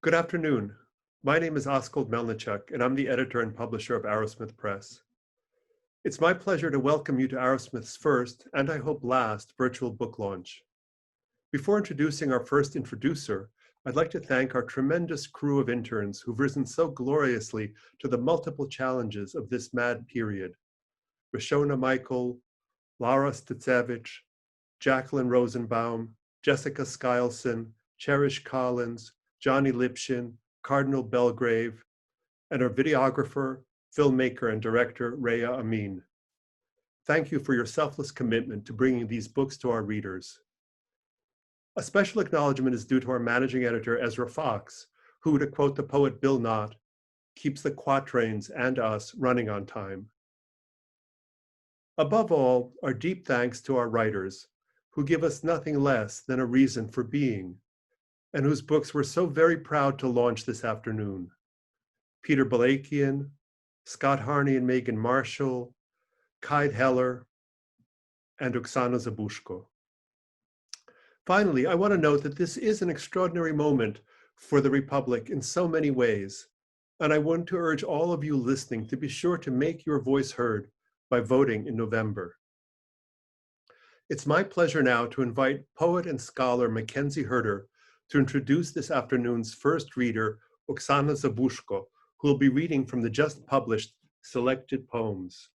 Good afternoon. My name is Askold Melnichuk, and I'm the editor and publisher of Arrowsmith Press. It's my pleasure to welcome you to Arrowsmith's first, and I hope last, virtual book launch. Before introducing our first introducer, I'd like to thank our tremendous crew of interns who've risen so gloriously to the multiple challenges of this mad period. Rashona Michael, Laura Stitsevich, Jacqueline Rosenbaum, Jessica Skylson, Cherish Collins, Johnny Lipshin, Cardinal Belgrave, and our videographer, filmmaker, and director, Rhea Amin. Thank you for your selfless commitment to bringing these books to our readers. A special acknowledgement is due to our managing editor, Ezra Fox, who, to quote the poet Bill Knott, keeps the quatrains and us running on time. Above all, our deep thanks to our writers, who give us nothing less than a reason for being, and whose books we're so very proud to launch this afternoon. Peter Balakian, Scott Harney and Megan Marshall, Kaid Heller, and Oksana Zabushko. Finally, I want to note that this is an extraordinary moment for the Republic in so many ways, and I want to urge all of you listening to be sure to make your voice heard by voting in November. It's my pleasure now to invite poet and scholar Mackenzie Herder to introduce this afternoon's first reader, Oksana Zabushko, who will be reading from the just published Selected Poems.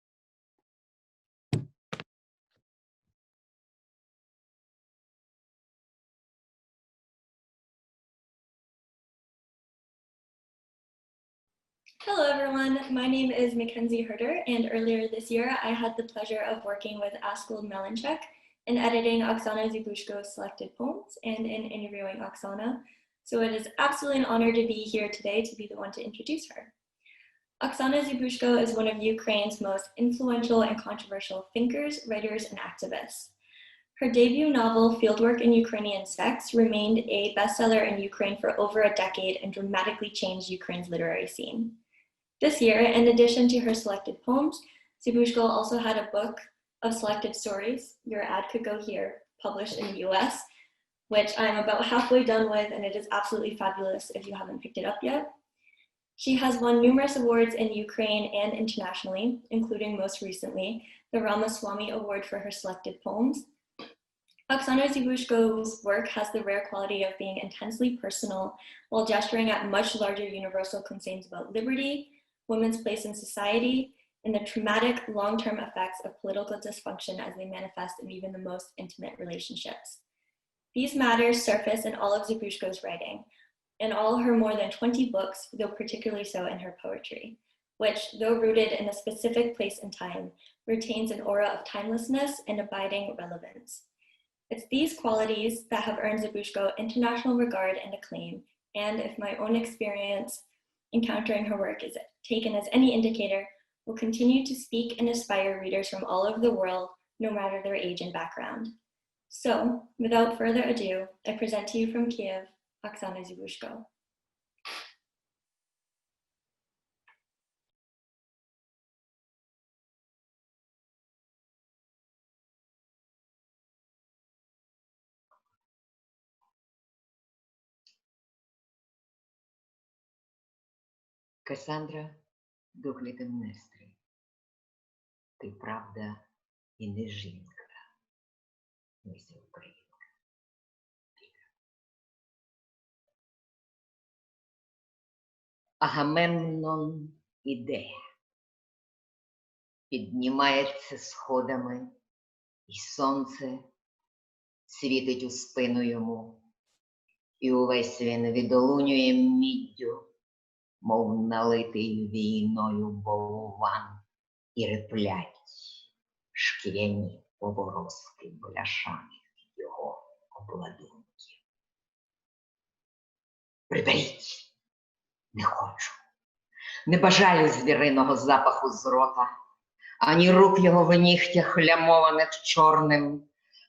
Hello everyone, my name is Mackenzie Herder, and earlier this year I had the pleasure of working with Askold Melnichuk in editing Oksana Zabushko's selected poems and in interviewing Oksana. So it is absolutely an honor to be here today to be the one to introduce her. Oksana Zabushko is one of Ukraine's most influential and controversial thinkers, writers, and activists. Her debut novel, Fieldwork in Ukrainian Sex, remained a bestseller in Ukraine for over a decade and dramatically changed Ukraine's literary scene. This year, in addition to her selected poems, Zabushko also had a book of selected stories, Your Ad Could Go Here, published in the US, which I'm about halfway done with, and it is absolutely fabulous if you haven't picked it up yet. She has won numerous awards in Ukraine and internationally, including most recently, the Ramaswamy Award for her selected poems. Oksana Zabushko's work has the rare quality of being intensely personal while gesturing at much larger universal concerns about liberty, women's place in society, and the traumatic long-term effects of political dysfunction as they manifest in even the most intimate relationships. These matters surface in all of Zabushko's writing, in all her more than 20 books, though particularly so in her poetry, which, though rooted in a specific place and time, retains an aura of timelessness and abiding relevance. It's these qualities that have earned Zabushko international regard and acclaim, and if my own experience encountering her work is taken as any indicator, will continue to speak and inspire readers from all over the world, no matter their age and background. So, without further ado, I present to you from Kiev, Oksana Zabushko. Кассандра до Клітемнестрі. Ти правда і не жінка, Леся Українка. Агамемнон іде, піднімається сходами, і сонце світить у спину йому, і увесь він відолунює міддю, мов налитий війною болван, і реплять шкіряні поворозки бляшаних його обладунків. Приберіть, не хочу, не бажаю звіриного запаху з рота, ані рук його в нігтях лямованих чорним.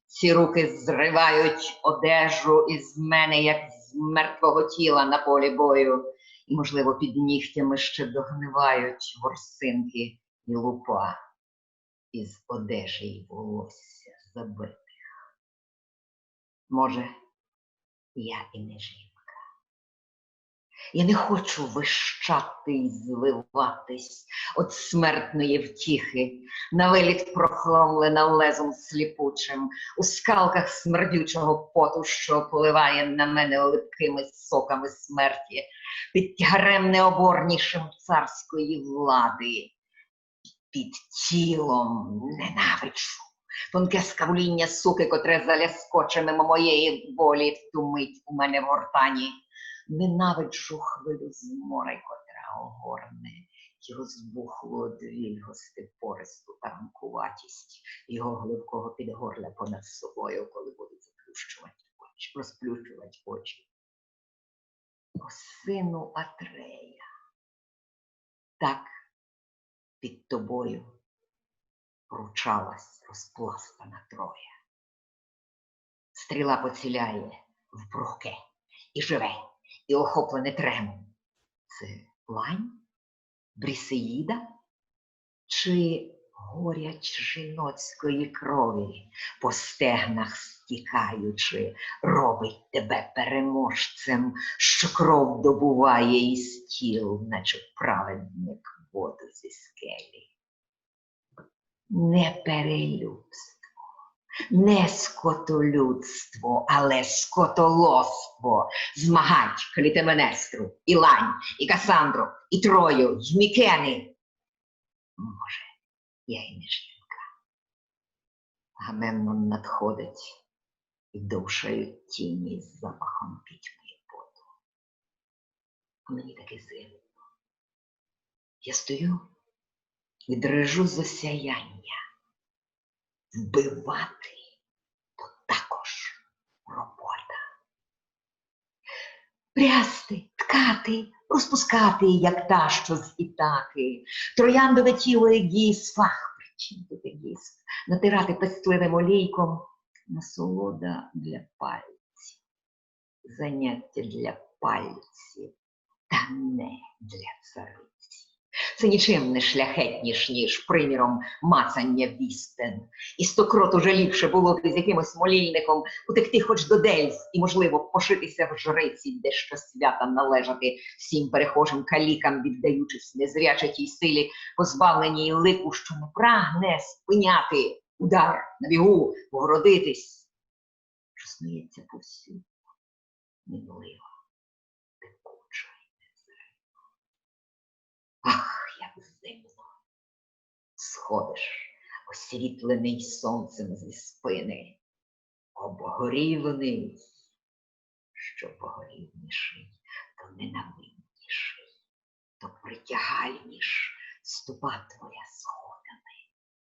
Ці руки зривають одежу із мене, як з мертвого тіла на полі бою, і, можливо, під нігтями ще догнивають ворсинки і лупа із одежі й волосся забитих. Може, я і не жінка. Я не хочу вищати й звиватись от смертної втіхи, на виліт прохломлена лезом сліпучим, у скалках смердючого поту, що поливає на мене липкими соками смерті, під тягарем необорнішим царської влади, під тілом ненавиджу. Тонке скавління суки, котре заляскоче мимо моєї волі, втумить у мене в гортані. Ненавиджу хвилю змори, котра огорне й розбухлу од вільгости пористу та ранкуватість його гливкого підгорля понад собою, коли будуть розплющувати очі. О, сину Атрея, так під тобою ручалась розпластана Троя. Стріла поціляє в прухке і живе, і охоплене тремом. Це лань? Брісеїда? Чи горяч жіноцької крові, по стегнах стікаючи, робить тебе переможцем, що кров добуває із тіл, наче праведник воду зі скелі? Не перелюбство, не скотолюдство, але скотолоство змагать Клітеменестру, і Лань, і Касандру, і Трою, й Мікени. Може, я й не жінка. Агамемнон надходить, і довшають тіні з запахом пітьми і поту. А мені таки зимно. Я стою і дрижу з осяяння. Вбивати – то також робота. Прясти, ткати, розпускати, як та, що з Ітаки. Трояндове тіло Егіс, фах причин тут Егіс. Натирати пестливим олійком – насолода для пальців. Заняття для пальців, та не для цариці. Це нічим не шляхетніш, ніж, приміром, мацання вістен. І 100 крот уже ліпше було б з якимось молільником утекти хоч до Дельф і, можливо, пошитися в жриці, де щосвята належати всім перехожим калікам, віддаючись незряче тій силі, позбавленій лику, що не прагне спиняти удар на бігу, погородитись, що сміється повсюди, мінливо, текучо й незримо. Ах, як зимно! Сходиш, освітлений сонцем зі спини, обгорівний, що погорівніший, то ненавидніший, то притягальніш ступа твоя сходами,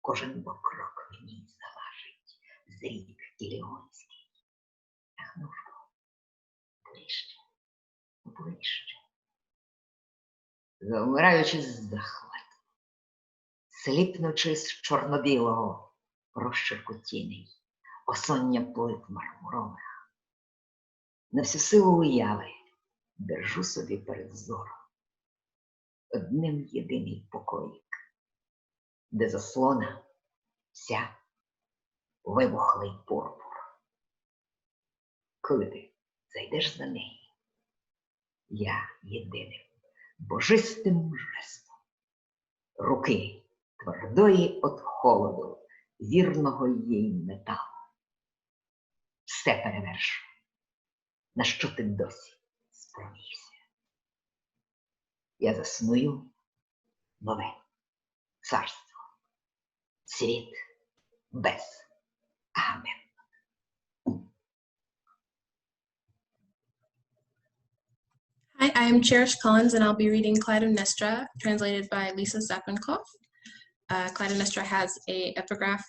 кожен бо крок в ній залежить з рік Іліонський. Ах, ну ж, ближче, ближче. Завмираючи з захвату, сліпнучи з чорно-білого розчерку тіней, осоння плит мармурових, на всю силу уяви держу собі перед зором одним єдиний покоїк, де заслона вся вибухлий пурпур. Коли ти зайдеш за неї, я єдиним божистим жестом руки твердої от холоду, вірного їй металу. Все перевершу, на що ти досі спромігся. Я засную нове царство, світ без Агамемнона. Hi, I am Cherish Collins, and I'll be reading Clytemnestra, translated by Lisa Sappenkopf. Clytemnestra has an epigraph.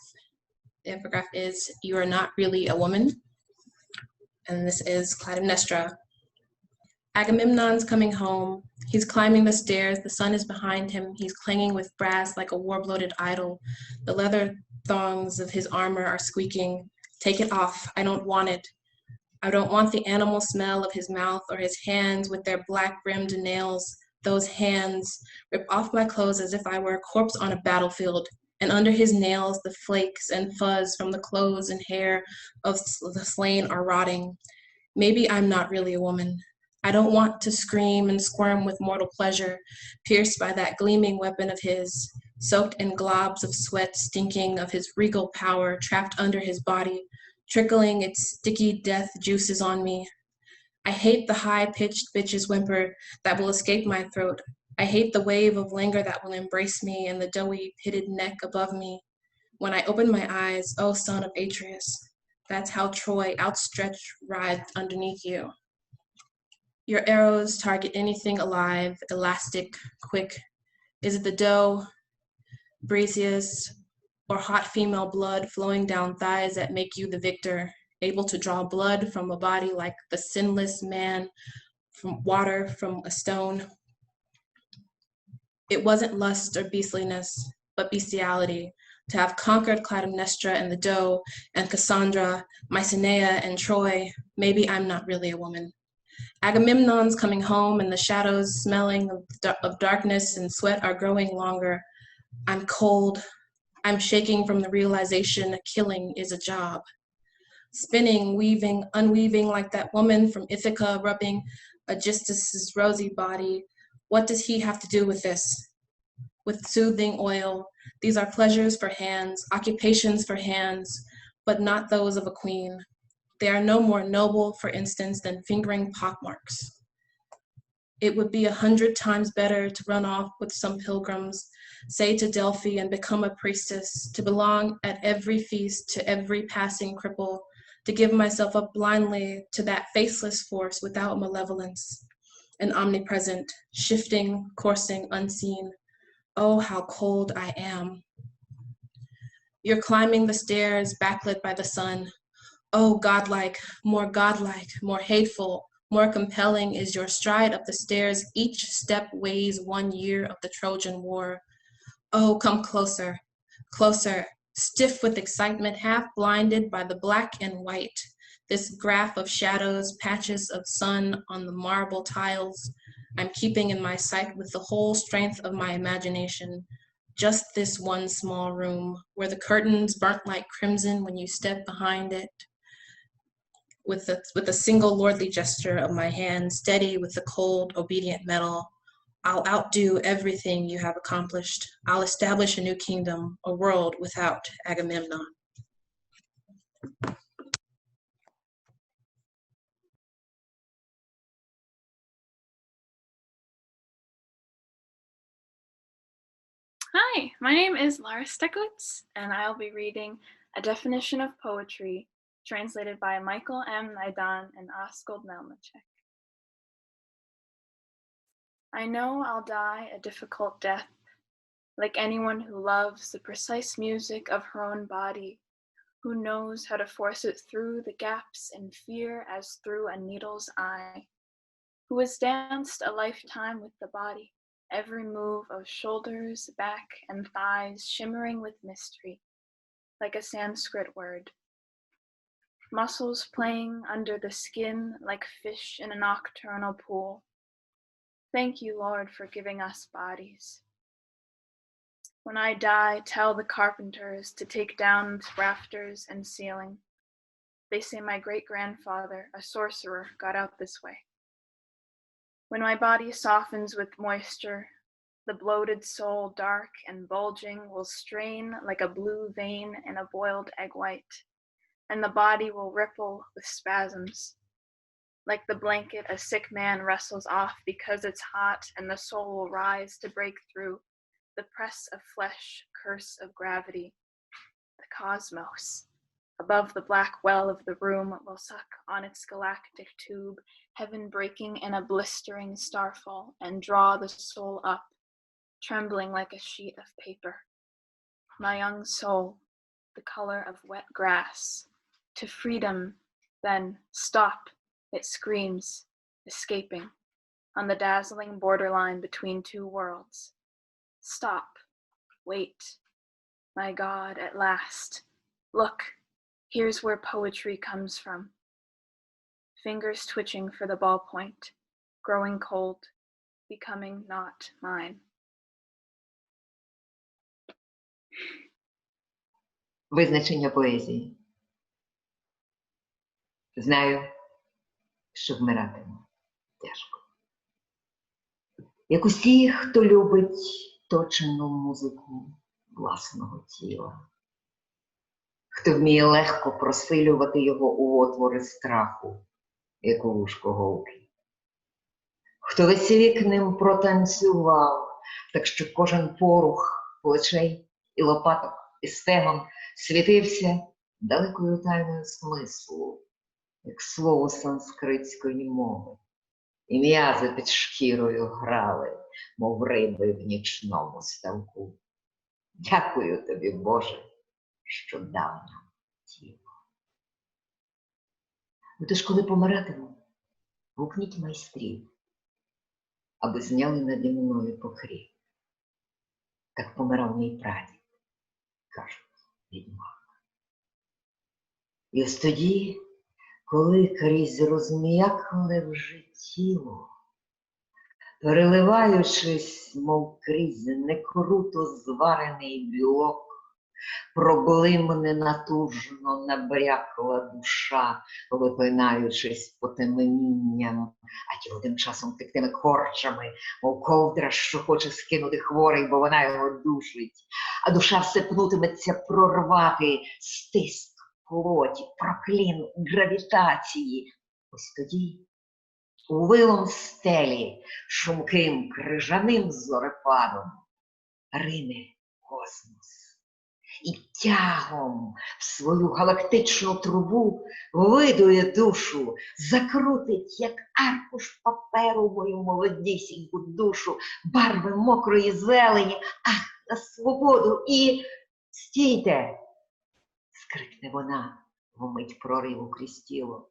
The epigraph is, "You are not really a woman." And this is Clytemnestra. Agamemnon's coming home. He's climbing the stairs. The sun is behind him. He's clanging with brass like a war-bloated idol. The leather thongs of his armor are squeaking. "Take it off. I don't want it. I don't want the animal smell of his mouth or his hands with their black-rimmed nails. Those hands rip off my clothes as if I were a corpse on a battlefield, and under his nails the flakes and fuzz from the clothes and hair of the slain are rotting. Maybe I'm not really a woman. I don't want to scream and squirm with mortal pleasure, pierced by that gleaming weapon of his, soaked in globs of sweat, stinking of his regal power trapped under his body, trickling its sticky death juices on me. I hate the high-pitched bitch's whimper that will escape my throat. I hate the wave of languor that will embrace me and the doughy, pitted neck above me. When I open my eyes, O son of Atreus, that's how Troy outstretched writhed underneath you. Your arrows target anything alive, elastic, quick. Is it the doe, Briseis, or hot female blood flowing down thighs that make you the victor, able to draw blood from a body like the sinless man from water from a stone? It wasn't lust or beastliness, but bestiality, to have conquered Clytemnestra and the doe, and Cassandra, Mycenae, and Troy. Maybe I'm not really a woman. Agamemnon's coming home, and the shadows smelling of darkness and sweat are growing longer. I'm cold. I'm shaking from the realization killing is a job. Spinning, weaving, unweaving like that woman from Ithaca rubbing Aegisthus' rosy body. What does he have to do with this? With soothing oil. These are pleasures for hands, occupations for hands, but not those of a queen. They are no more noble, for instance, than fingering pockmarks. It would be 100 times better to run off with some pilgrims, say to Delphi and become a priestess, to belong at every feast to every passing cripple, to give myself up blindly to that faceless force without malevolence, an omnipresent, shifting, coursing, unseen. Oh, how cold I am. You're climbing the stairs, backlit by the sun. Oh, godlike, more hateful, more compelling is your stride up the stairs. Each step weighs 1 year of the Trojan War. Oh, come closer, closer, stiff with excitement, half blinded by the black and white. This graph of shadows, patches of sun on the marble tiles, I'm keeping in my sight with the whole strength of my imagination. Just this one small room, where the curtains burnt like crimson when you step behind it. With a single lordly gesture of my hand, steady with the cold, obedient metal, I'll outdo everything you have accomplished. I'll establish a new kingdom, a world without Agamemnon. Hi, my name is Lara Stekowitz, and I'll be reading A Definition of Poetry, translated by Michael M. Naidan and Askold Melnichek. I know I'll die a difficult death, like anyone who loves the precise music of her own body, who knows how to force it through the gaps in fear as through a needle's eye, who has danced a lifetime with the body, every move of shoulders, back, and thighs shimmering with mystery, like a Sanskrit word. Muscles playing under the skin like fish in a nocturnal pool. Thank you, Lord, for giving us bodies. When I die, tell the carpenters to take down the rafters and ceiling. They say my great-grandfather, a sorcerer, got out this way. When my body softens with moisture, the bloated soul, dark and bulging, will strain like a blue vein in a boiled egg white, and the body will ripple with spasms. Like the blanket a sick man wrestles off because it's hot, and the soul will rise to break through the press of flesh, curse of gravity. The cosmos, above the black well of the room, will suck on its galactic tube, heaven breaking in a blistering starfall, and draw the soul up, trembling like a sheet of paper. My young soul, the color of wet grass, to freedom, then stop, it screams, escaping, on the dazzling borderline between two worlds. Stop, wait, my God, at last. Look, here's where poetry comes from. Fingers twitching for the ballpoint, growing cold, becoming not mine. Визначення поезії. Знаю, що вмиратиму тяжко. Як усі, хто любить точену музику власного тіла, хто вміє легко просилювати його у отвори страху, як у вушко голки, хто весь вік ним протанцював, так що кожен порух плечей і лопаток і стегон світився далекою тайною смислу, як слово санскритської мови, і м'язи під шкірою грали, мов риби в нічному ставку. Дякую тобі, Боже, що дав нам тіло. Тож, коли помиратиму, гукніть майстрів, аби зняли наді мною покрів. Так помирав мій прадід, кажуть, відьмак. І ось тоді, коли крізь розм'якле вже тіло, переливаючись, мов крізь некруто зварений білок, проблимне натужно набрякла душа, випинаючись потемнінням, а тіло тим часом тектиме корчами, мов ковдра, що хоче скинути хворий, бо вона його душить, а душа все пнутиметься прорвати стиск плоті, проклін гравітації. Ось тоді у вилом стелі, шумким крижаним зорепадом, рине космос. І тягом в свою галактичну трубу видує душу, закрутить, як аркуш паперу, мою молодісіньку душу, барви мокрої зелені, ах, на свободу, і стійте! Скрикне вона вмить прориву крізь тіло,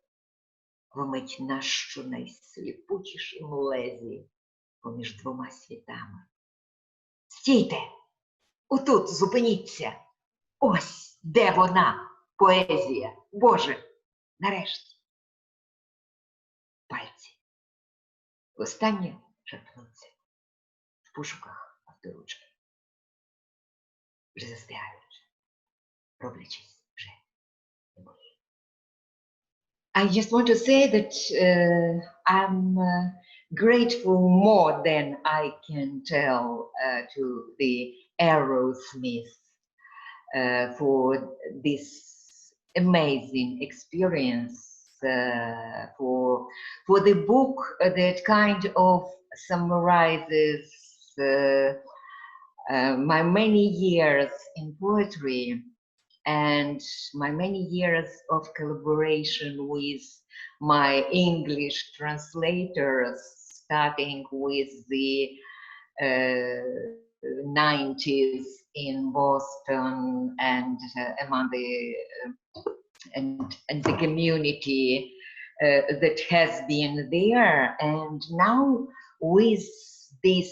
вмить на що найсліпучішім лезі поміж двома світами. Стійте! Отут зупиніться! Ось де вона, поезія, Боже, нарешті. Пальці востаннє шепнуться в пошуках авторучки. Вже застигаючи, роблячись вже немої. I just want to say that I'm grateful more than I can tell to the Arrowsmith for this amazing experience, for the book that kind of summarizes my many years in poetry and my many years of collaboration with my English translators, starting with the 90s in Boston and among the and the community that has been there, and now with this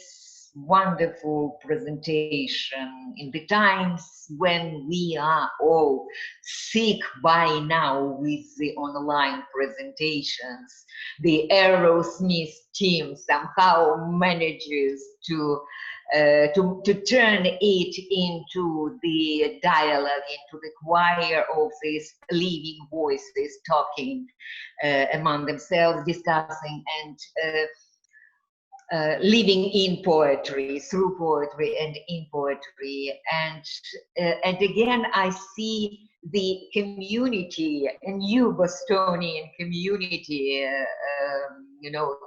wonderful presentation in the times when we are all sick by now with the online presentations, the Arrowsmith team somehow manages to turn it into the dialogue, into the choir of these living voices talking among themselves, discussing and living in poetry, through poetry and in poetry. And again, I see the community, a new Bostonian community,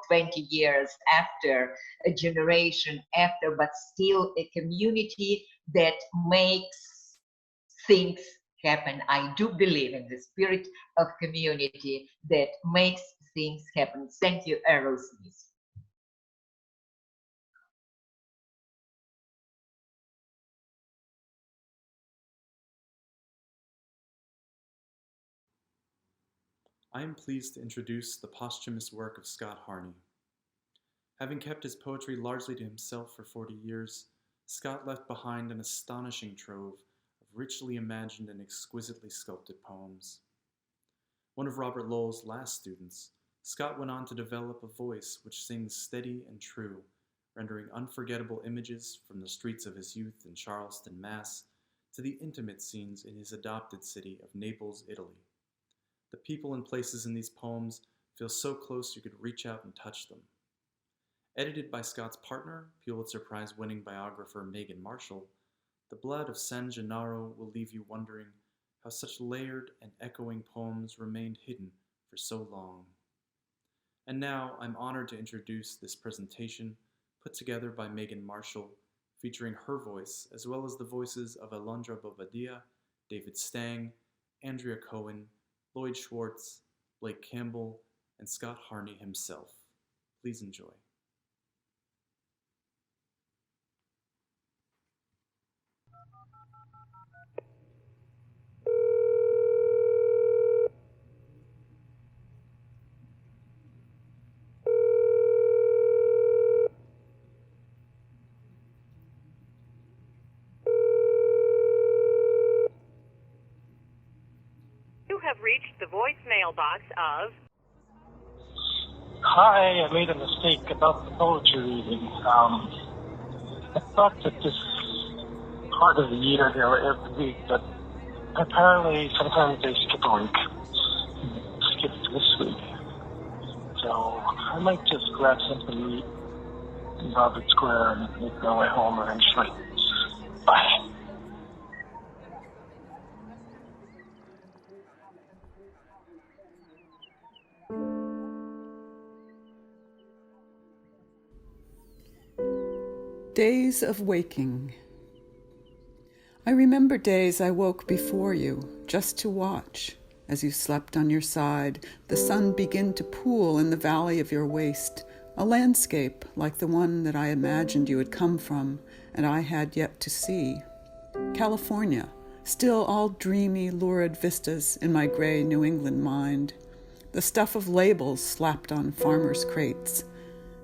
20 years after, a generation after, but still a community that makes things happen. I do believe in the spirit of community that makes things happen. Thank you, Arrowsmith. I am pleased to introduce the posthumous work of Scott Harney. Having kept his poetry largely to himself for 40 years, Scott left behind an astonishing trove of richly imagined and exquisitely sculpted poems. One of Robert Lowell's last students, Scott went on to develop a voice which sings steady and true, rendering unforgettable images from the streets of his youth in Charleston, Mass, to the intimate scenes in his adopted city of Naples, Italy. The people and places in these poems feel so close you could reach out and touch them. Edited by Scott's partner, Pulitzer Prize-winning biographer Megan Marshall, The Blood of San Gennaro will leave you wondering how such layered and echoing poems remained hidden for so long. And now I'm honored to introduce this presentation put together by Megan Marshall, featuring her voice as well as the voices of Alondra Bobadilla, David Stang, Andrea Cohen, Lloyd Schwartz, Blake Campbell, and Scott Harney himself. Please enjoy. You have reached the voicemail box of... Hi, I made a mistake about the poetry reading. I thought that this part of the year they were every week, but apparently sometimes they skip a week. Skipped this week. So I might just grab something to eat in Harvard Square and make my way home eventually. Bye. Days of waking. I remember days I woke before you, just to watch, as you slept on your side, the sun begin to pool in the valley of your waist, a landscape like the one that I imagined you had come from, and I had yet to see. California, still all dreamy, lurid vistas in my gray New England mind, the stuff of labels slapped on farmers' crates,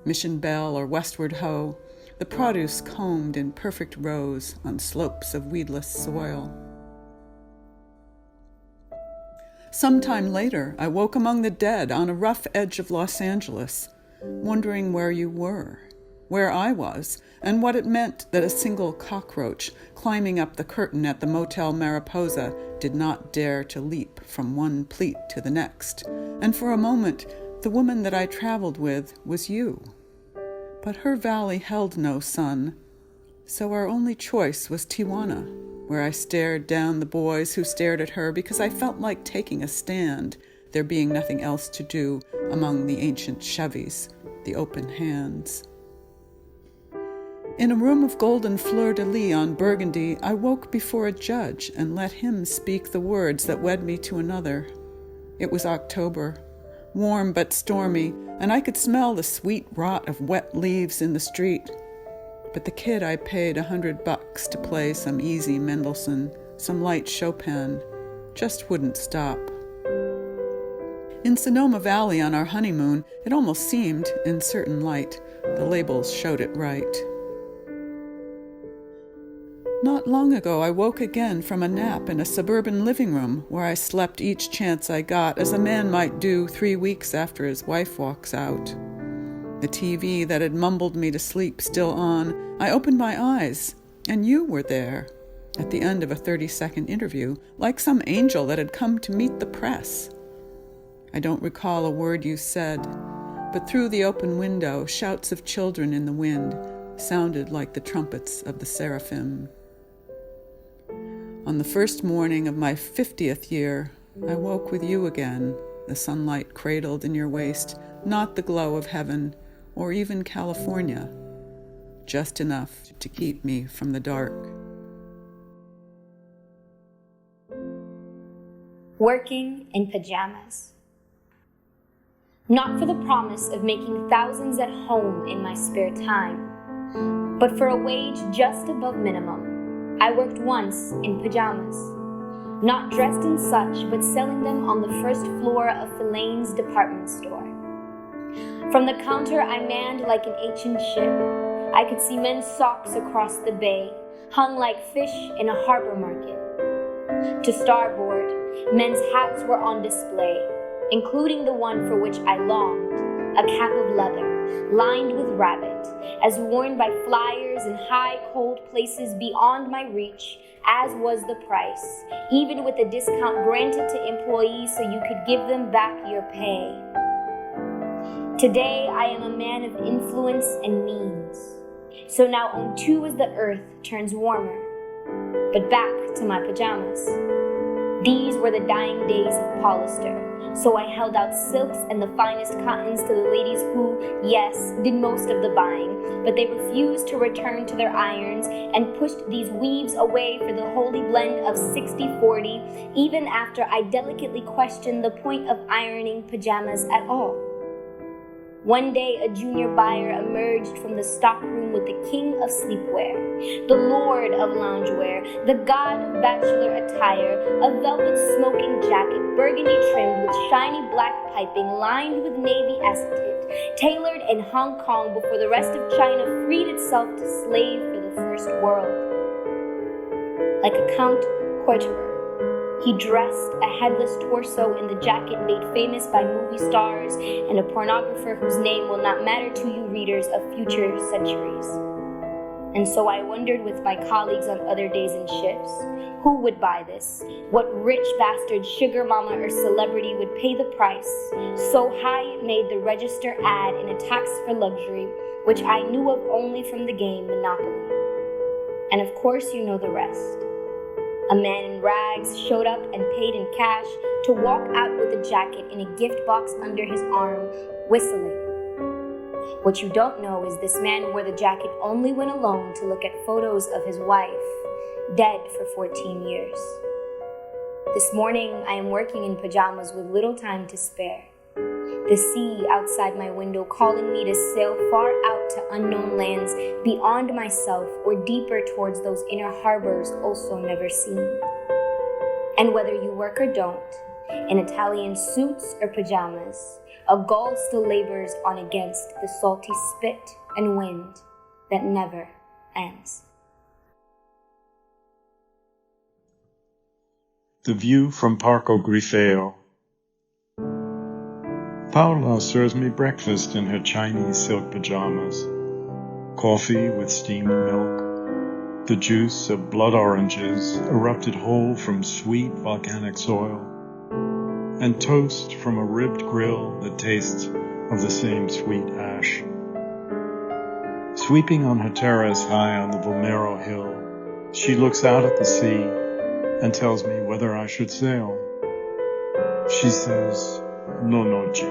Mission Bell or Westward Ho, the produce combed in perfect rows on slopes of weedless soil. Sometime later, I woke among the dead on a rough edge of Los Angeles, wondering where you were, where I was, and what it meant that a single cockroach climbing up the curtain at the Motel Mariposa did not dare to leap from one pleat to the next. And for a moment, the woman that I traveled with was you. But her valley held no sun, so our only choice was Tijuana, where I stared down the boys who stared at her because I felt like taking a stand, there being nothing else to do among the ancient Chevys, the open hands. In a room of golden fleur-de-lis on Burgundy, I woke before a judge and let him speak the words that wed me to another. It was October, warm but stormy, and I could smell the sweet rot of wet leaves in the street. But the kid I paid $100 to play some easy Mendelssohn, some light Chopin, just wouldn't stop. In Sonoma Valley on our honeymoon, it almost seemed, in certain light, the labels showed it right. Not long ago, I woke again from a nap in a suburban living room where I slept each chance I got, as a man might do 3 weeks after his wife walks out. The TV that had mumbled me to sleep still on, I opened my eyes, and you were there, at the end of a 30-second interview, like some angel that had come to meet the press. I don't recall a word you said, but through the open window, shouts of children in the wind sounded like the trumpets of the seraphim. On the first morning of my 50th year, I woke with you again, the sunlight cradled in your waist, not the glow of heaven or even California, just enough to keep me from the dark. Working in pajamas. Not for the promise of making thousands at home in my spare time, but for a wage just above minimum. I worked once in pajamas, not dressed in such, but selling them on the first floor of Filane's department store. From the counter I manned like an ancient ship. I could see men's socks across the bay, hung like fish in a harbor market. To starboard, men's hats were on display, including the one for which I longed, a cap of leather, lined with rabbit, as worn by flyers in high, cold places beyond my reach, as was the price, even with a discount granted to employees so you could give them back your pay. Today, I am a man of influence and means. So now on too as the earth turns warmer. But back to my pajamas. These were the dying days of polyester. So I held out silks and the finest cottons to the ladies who, yes, did most of the buying, but they refused to return to their irons and pushed these weaves away for the holy blend of 60-40, even after I delicately questioned the point of ironing pajamas at all. One day, a junior buyer emerged from the stockroom with the king of sleepwear, the lord of loungewear, the god of bachelor attire, a velvet smoking jacket, burgundy trimmed with shiny black piping lined with navy acetate, tailored in Hong Kong before the rest of China freed itself to slave for the first world. Like a Count Courtier, he dressed a headless torso in the jacket made famous by movie stars and a pornographer whose name will not matter to you readers of future centuries. And so I wondered with my colleagues on other days and shifts, who would buy this? What rich bastard sugar mama or celebrity would pay the price so high it made the register ad in a tax for luxury, which I knew of only from the game Monopoly. And of course you know the rest. A man in rags showed up and paid in cash to walk out with a jacket in a gift box under his arm, whistling. What you don't know is this man wore the jacket only when alone to look at photos of his wife, dead for 14 years. This morning, I am working in pajamas with little time to spare. The sea outside my window calling me to sail far out to unknown lands beyond myself or deeper towards those inner harbors also never seen. And whether you work or don't, in Italian suits or pajamas, a gull still labors on against the salty spit and wind that never ends. The view from Parco Grifeo. Paola serves me breakfast in her Chinese silk pajamas. Coffee with steamed milk, the juice of blood oranges erupted whole from sweet volcanic soil, and toast from a ribbed grill that tastes of the same sweet ash. Sweeping on her terrace high on the Vomero hill, she looks out at the sea and tells me whether I should sail. She says, "No noche,"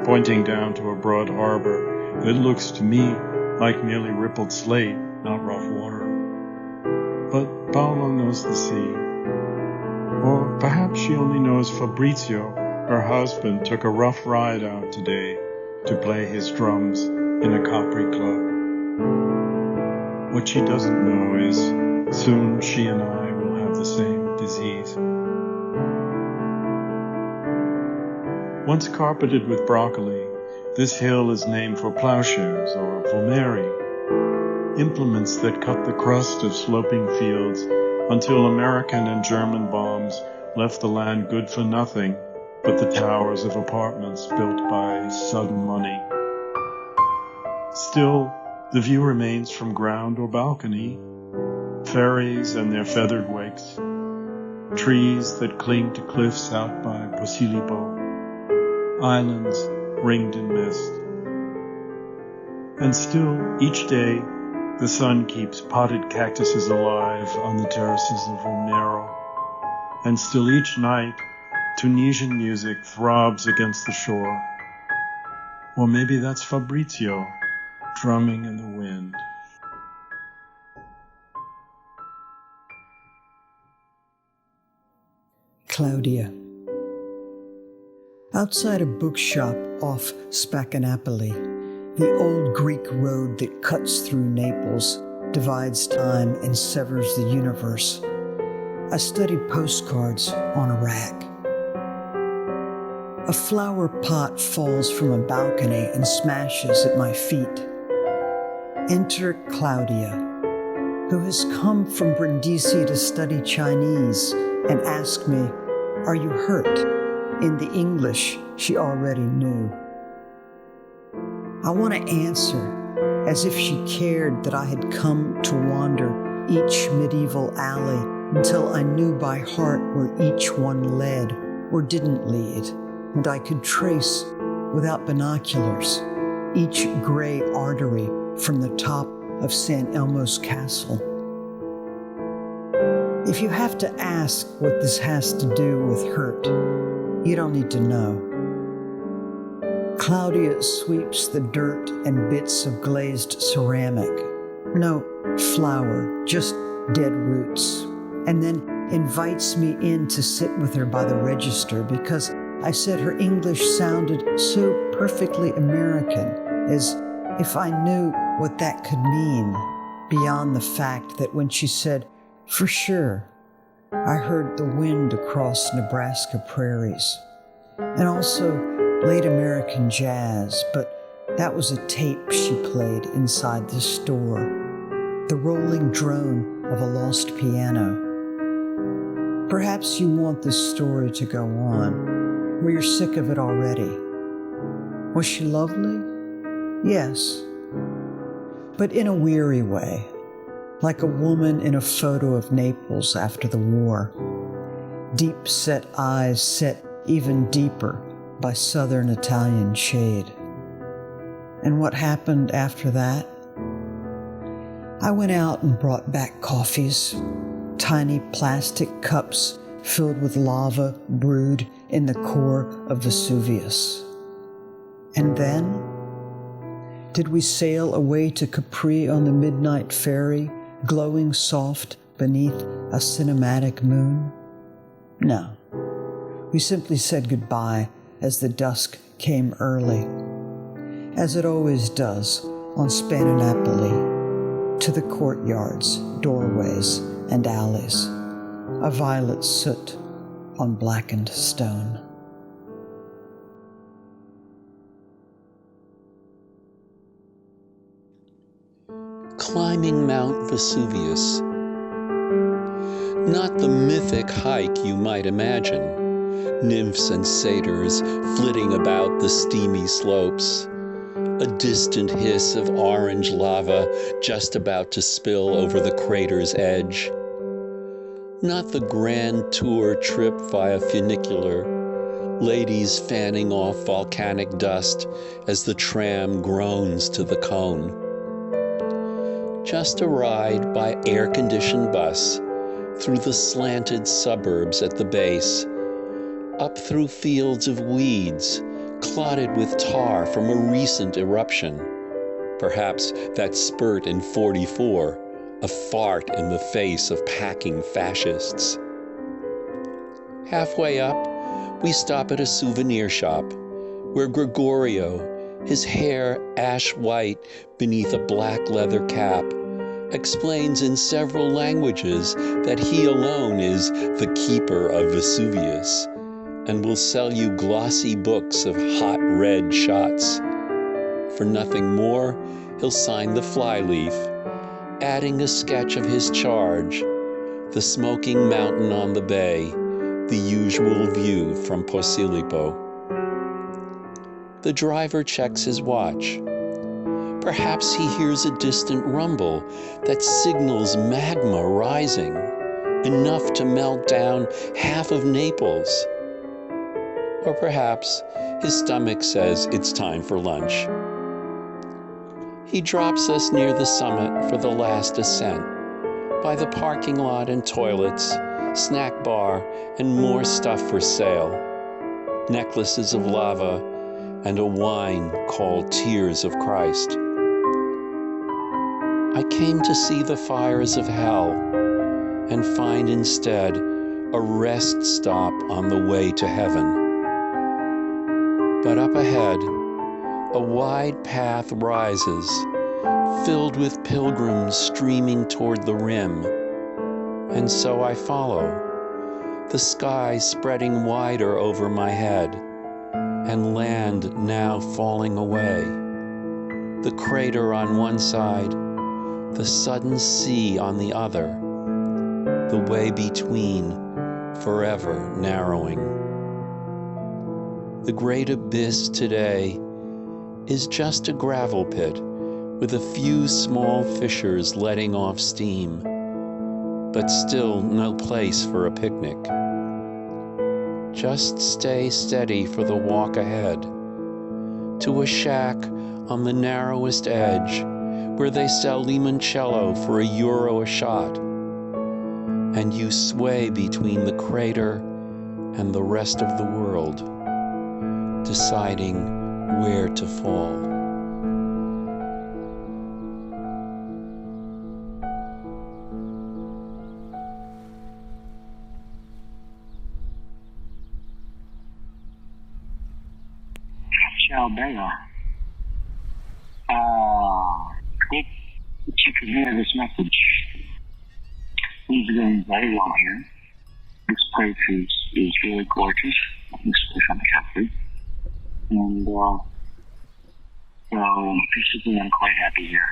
pointing down to a broad harbor that looks to me like merely rippled slate, not rough water. But Paola knows the sea. Or perhaps she only knows Fabrizio, her husband, took a rough ride out today to play his drums in a Capri club. What she doesn't know is soon she and I will have the same disease. Once carpeted with broccoli, this hill is named for plowshares or vomeri, implements that cut the crust of sloping fields until American and German bombs left the land good for nothing but the towers of apartments built by sudden money. Still, the view remains from ground or balcony, ferries and their feathered wakes, trees that cling to cliffs out by Posillipo, islands ringed in mist. And still, each day, the sun keeps potted cactuses alive on the terraces of Vomero. And still each night, Tunisian music throbs against the shore. Or maybe that's Fabrizio, drumming in the wind. Claudia. Outside a bookshop off Spaccanapoli, the old Greek road that cuts through Naples, divides time and severs the universe, I study postcards on a rack. A flower pot falls from a balcony and smashes at my feet. Enter Claudia, who has come from Brindisi to study Chinese and ask me, "Are you hurt?" in the English she already knew. I want to answer as if she cared that I had come to wander each medieval alley until I knew by heart where each one led or didn't lead, and I could trace without binoculars, each gray artery from the top of San Elmo's castle. If you have to ask what this has to do with hurt, you don't need to know. Claudia sweeps the dirt and bits of glazed ceramic. No flour, just dead roots. And then invites me in to sit with her by the register because I said her English sounded so perfectly American, as if I knew what that could mean, beyond the fact that when she said, "For sure," I heard the wind across Nebraska prairies. And also late American jazz, but that was a tape she played inside the store. The rolling drone of a lost piano. Perhaps you want this story to go on, or you're sick of it already. Was she lovely? Yes. But in a weary way, like a woman in a photo of Naples after the war. Deep-set eyes set even deeper by Southern Italian shade. And what happened after that? I went out and brought back coffees, tiny plastic cups filled with lava brewed in the core of Vesuvius. And then, did we sail away to Capri on the midnight ferry, glowing soft beneath a cinematic moon? No. We simply said goodbye as the dusk came early, as it always does on Spanninapoli, to the courtyards, doorways, and alleys, a violet soot on blackened stone. Climbing Mount Vesuvius. Not the mythic hike you might imagine. Nymphs and satyrs flitting about the steamy slopes. A distant hiss of orange lava just about to spill over the crater's edge. Not the grand tour trip via funicular. Ladies fanning off volcanic dust as the tram groans to the cone. Just a ride by air-conditioned bus through the slanted suburbs at the base, up through fields of weeds clotted with tar from a recent eruption. Perhaps that spurt in '44, a fart in the face of packing fascists. Halfway up, we stop at a souvenir shop where Gregorio, his hair ash white beneath a black leather cap, explains in several languages that he alone is the keeper of Vesuvius and will sell you glossy books of hot red shots. For nothing more, he'll sign the flyleaf, adding a sketch of his charge, the smoking mountain on the bay, the usual view from Posillipo. The driver checks his watch. Perhaps he hears a distant rumble that signals magma rising, enough to melt down half of Naples. Or perhaps his stomach says it's time for lunch. He drops us near the summit for the last ascent, by the parking lot and toilets, snack bar, and more stuff for sale. Necklaces of lava and a wine called Tears of Christ. I came to see the fires of hell and find instead a rest stop on the way to heaven. But up ahead, a wide path rises, filled with pilgrims streaming toward the rim. And so I follow, the sky spreading wider over my head, and land now falling away. The crater on one side, the sudden sea on the other, the way between forever narrowing. The great abyss today is just a gravel pit with a few small fissures letting off steam, but still no place for a picnic. Just stay steady for the walk ahead. to a shack on the narrowest edge where they sell limoncello for €1 a shot, and you sway between the crater and the rest of the world, deciding where to fall. Ciao, Bella. Hope that you can hear this message. Things are going very well here. This place is really gorgeous, especially on the cafe. And so basically I'm quite happy here.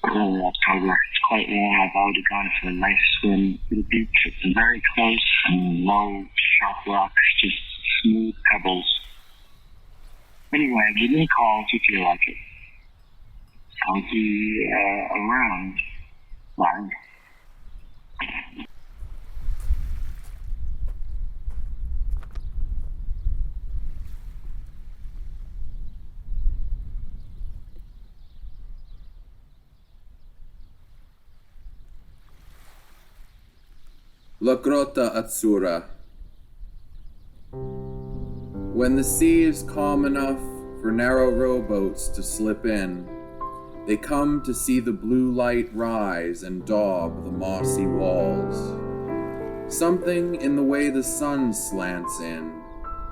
Early October. It's quite warm. I've already gone for a nice swim to the beach. It's very close and low, sharp rocks, just smooth pebbles. Anyway, give me a call if you feel like it. I'll be around. Bye. La Grotta Azzurra. When the sea is calm enough for narrow rowboats to slip in, they come to see the blue light rise and daub the mossy walls. Something in the way the sun slants in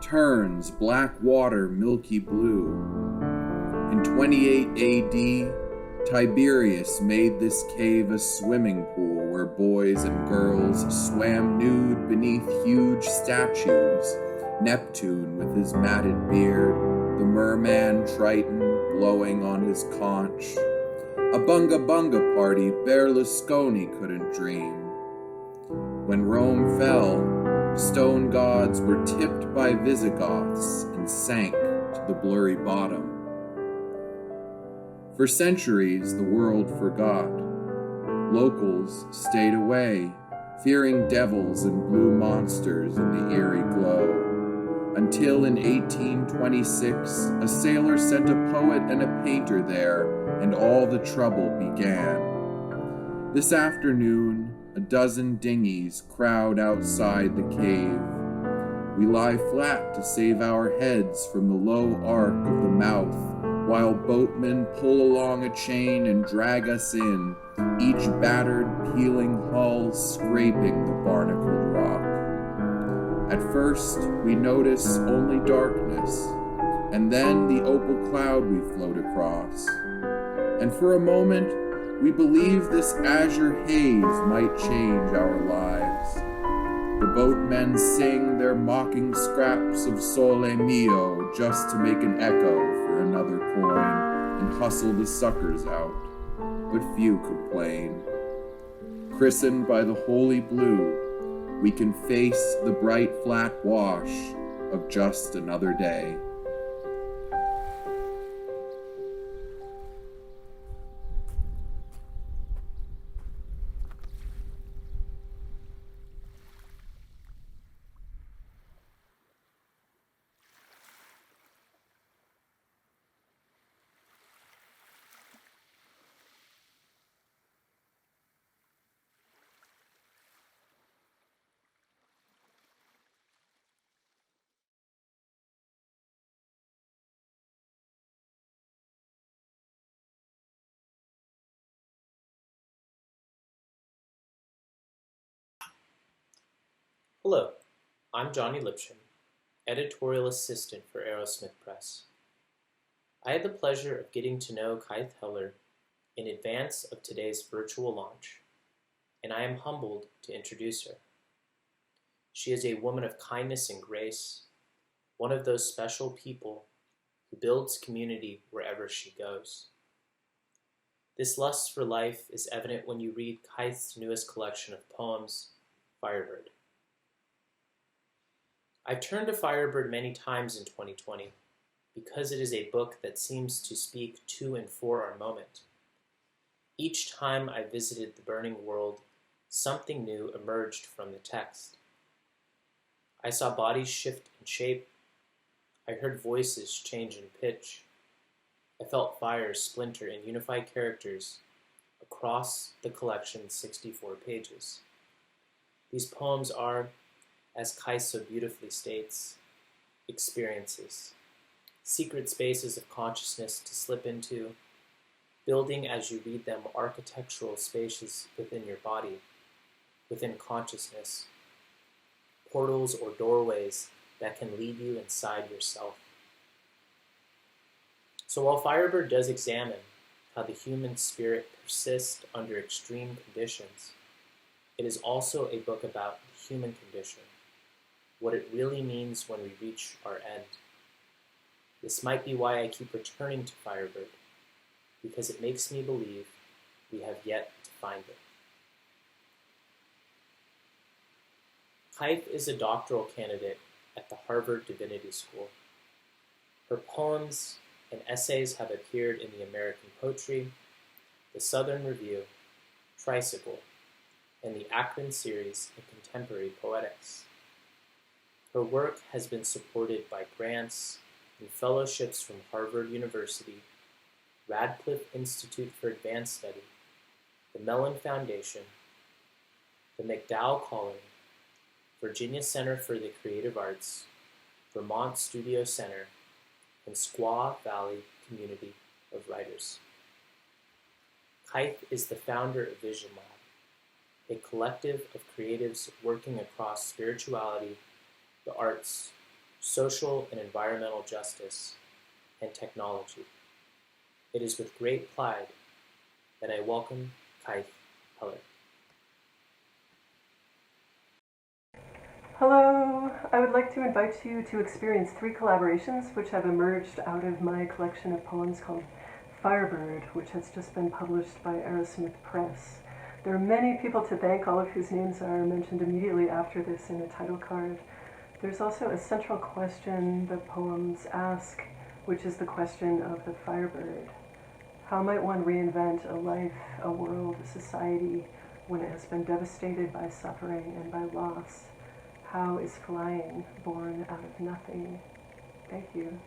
turns black water milky blue. In 28 AD, Tiberius made this cave a swimming pool where boys and girls swam nude beneath huge statues, Neptune with his matted beard, the merman Triton blowing on his conch. A bunga party Berlusconi couldn't dream. When Rome fell, stone gods were tipped by Visigoths and sank to the blurry bottom. For centuries, the world forgot. Locals stayed away, fearing devils and blue monsters in the eerie glow, until in 1826, a sailor sent a poet and a painter there, and all the trouble began. This afternoon, a dozen dinghies crowd outside the cave. We lie flat to save our heads from the low arc of the mouth, while boatmen pull along a chain and drag us in, each battered, peeling hull scraping the barnacled rock. At first, we notice only darkness, and then the opal cloud we float across. And for a moment, we believe this azure haze might change our lives. The boatmen sing their mocking scraps of Sole Mio just to make an echo for another coin and hustle the suckers out, but few complain. Christened by the holy blue, we can face the bright flat wash of just another day. Hello, I'm Johnny Lipshin, editorial assistant for Arrowsmith Press. I had the pleasure of getting to know Kythe Heller in advance of today's virtual launch, and I am humbled to introduce her. She is a woman of kindness and grace, one of those special people who builds community wherever she goes. This lust for life is evident when you read Kythe's newest collection of poems, Firebird. I've turned to Firebird many times in 2020 because it is a book that seems to speak to and for our moment. Each time I visited the burning world, something new emerged from the text. I saw bodies shift in shape. I heard voices change in pitch. I felt fires splinter in unified characters across the collection's 64 pages. These poems are, as Kai so beautifully states, experiences, secret spaces of consciousness to slip into, building as you read them architectural spaces within your body, within consciousness, portals or doorways that can lead you inside yourself. So while Firebird does examine how the human spirit persists under extreme conditions, it is also a book about the human condition, what it really means when we reach our end. This might be why I keep returning to Firebird, because it makes me believe we have yet to find it. Kaif is a doctoral candidate at the Harvard Divinity School. Her poems and essays have appeared in the American Poetry, the Southern Review, Tricycle, and the Akron series in Contemporary Poetics. Her work has been supported by grants and fellowships from Harvard University, Radcliffe Institute for Advanced Study, the Mellon Foundation, the McDowell Colony, Virginia Center for the Creative Arts, Vermont Studio Center, and Squaw Valley Community of Writers. Kaif is the founder of Vision Lab, a collective of creatives working across spirituality, the arts, social and environmental justice, and technology. It is with great pride that I welcome Kaif Heller. Hello! I would like to invite you to experience 3 collaborations which have emerged out of my collection of poems called Firebird, which has just been published by Arrowsmith Press. There are many people to thank, all of whose names are mentioned immediately after this in a title card. There's also a central question the poems ask, which is the question of the Firebird. How might one reinvent a life, a world, a society when it has been devastated by suffering and by loss? How is flying born out of nothing? Thank you.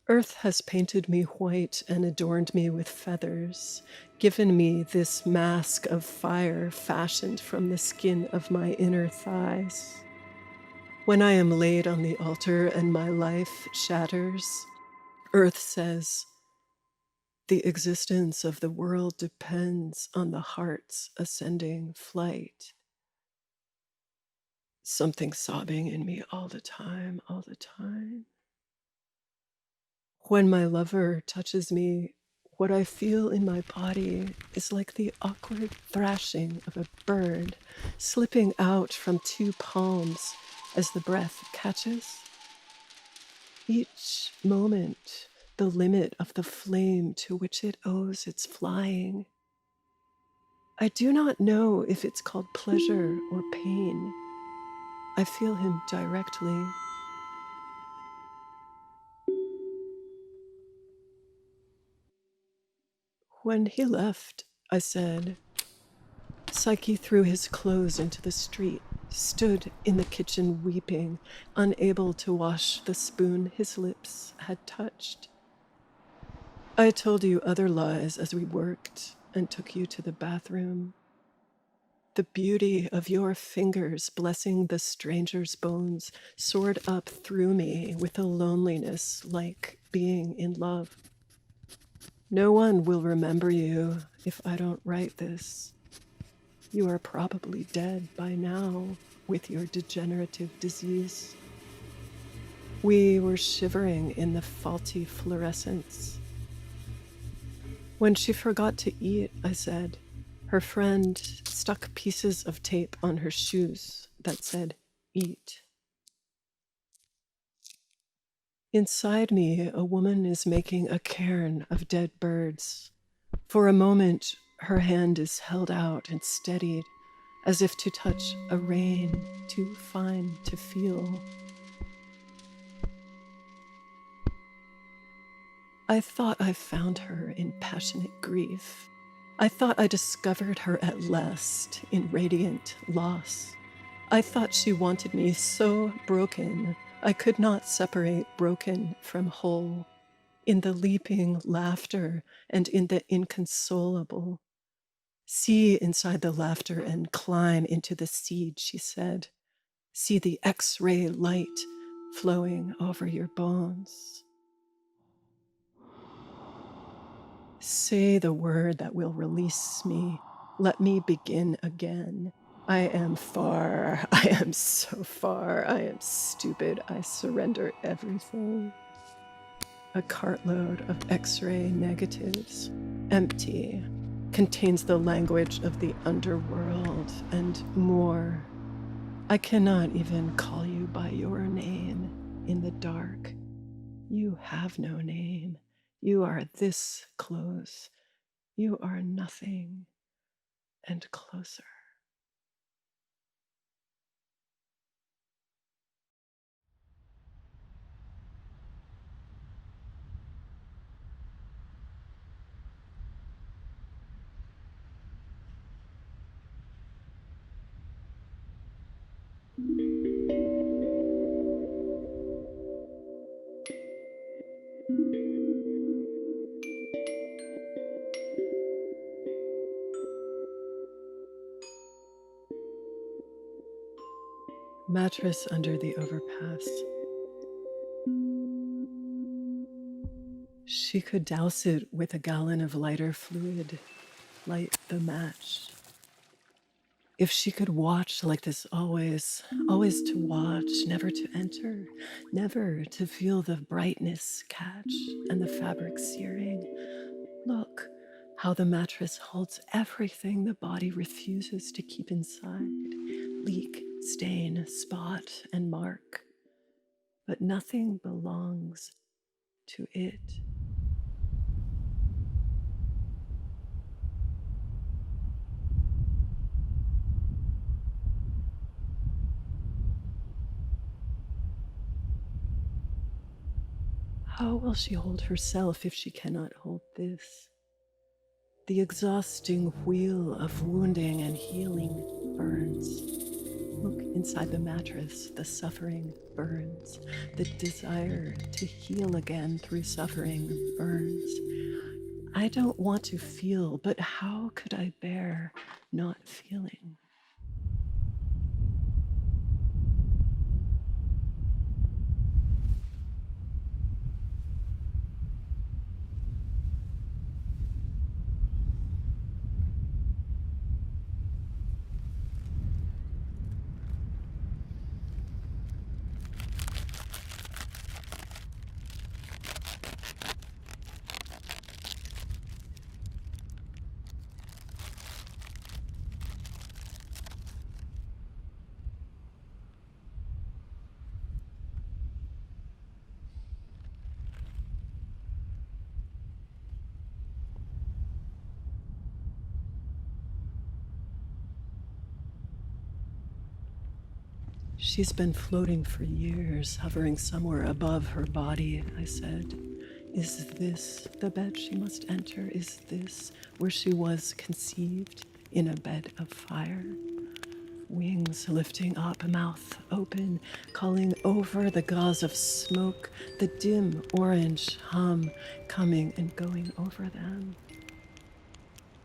Earth has painted me white and adorned me with feathers, given me this mask of fire fashioned from the skin of my inner thighs. When I am laid on the altar and my life shatters, Earth says, the existence of the world depends on the heart's ascending flight. Something sobbing in me all the time, all the time. When my lover touches me, what I feel in my body is like the awkward thrashing of a bird slipping out from two palms as the breath catches. Each moment, the limit of the flame to which it owes its flying. I do not know if it's called pleasure or pain. I feel him directly. When he left, I said, Psyche threw his clothes into the street, stood in the kitchen weeping, unable to wash the spoon his lips had touched. I told you other lies as we worked and took you to the bathroom. The beauty of your fingers blessing the stranger's bones soared up through me with a loneliness like being in love. No one will remember you if I don't write this. You are probably dead by now with your degenerative disease. We were shivering in the faulty fluorescence. When she forgot to eat, I said, her friend stuck pieces of tape on her shoes that said, eat. Inside me, a woman is making a cairn of dead birds. For a moment, her hand is held out and steadied, as if to touch a rain too fine to feel. I thought I found her in passionate grief. I thought I discovered her at last in radiant loss. I thought she wanted me so broken, I could not separate broken from whole, in the leaping laughter and in the inconsolable. See inside the laughter and climb into the seed, she said. See the X-ray light flowing over your bones. Say the word that will release me. Let me begin again. I am far. I am so far. I am stupid. I surrender everything. A cartload of X-ray negatives, empty, contains the language of the underworld and more. I cannot even call you by your name in the dark. You have no name. You are this close. You are nothing and closer. Mattress under the overpass. She could douse it with a gallon of lighter fluid, light the match. If she could watch like this always, always to watch, never to enter, never to feel the brightness catch and the fabric searing. Look how the mattress holds everything the body refuses to keep inside. Leak, stain, spot, and mark. But nothing belongs to it. How will she hold herself if she cannot hold this? The exhausting wheel of wounding and healing burns. Look Inside the mattress, the suffering burns. The desire to heal again through suffering burns. I don't want to feel, but how could I bear not feeling? She's been floating for years, hovering somewhere above her body, I said. Is this the bed she must enter? Is this where she was conceived, in a bed of fire? Wings lifting up, mouth open, calling over the gauze of smoke, the dim orange hum coming and going over them.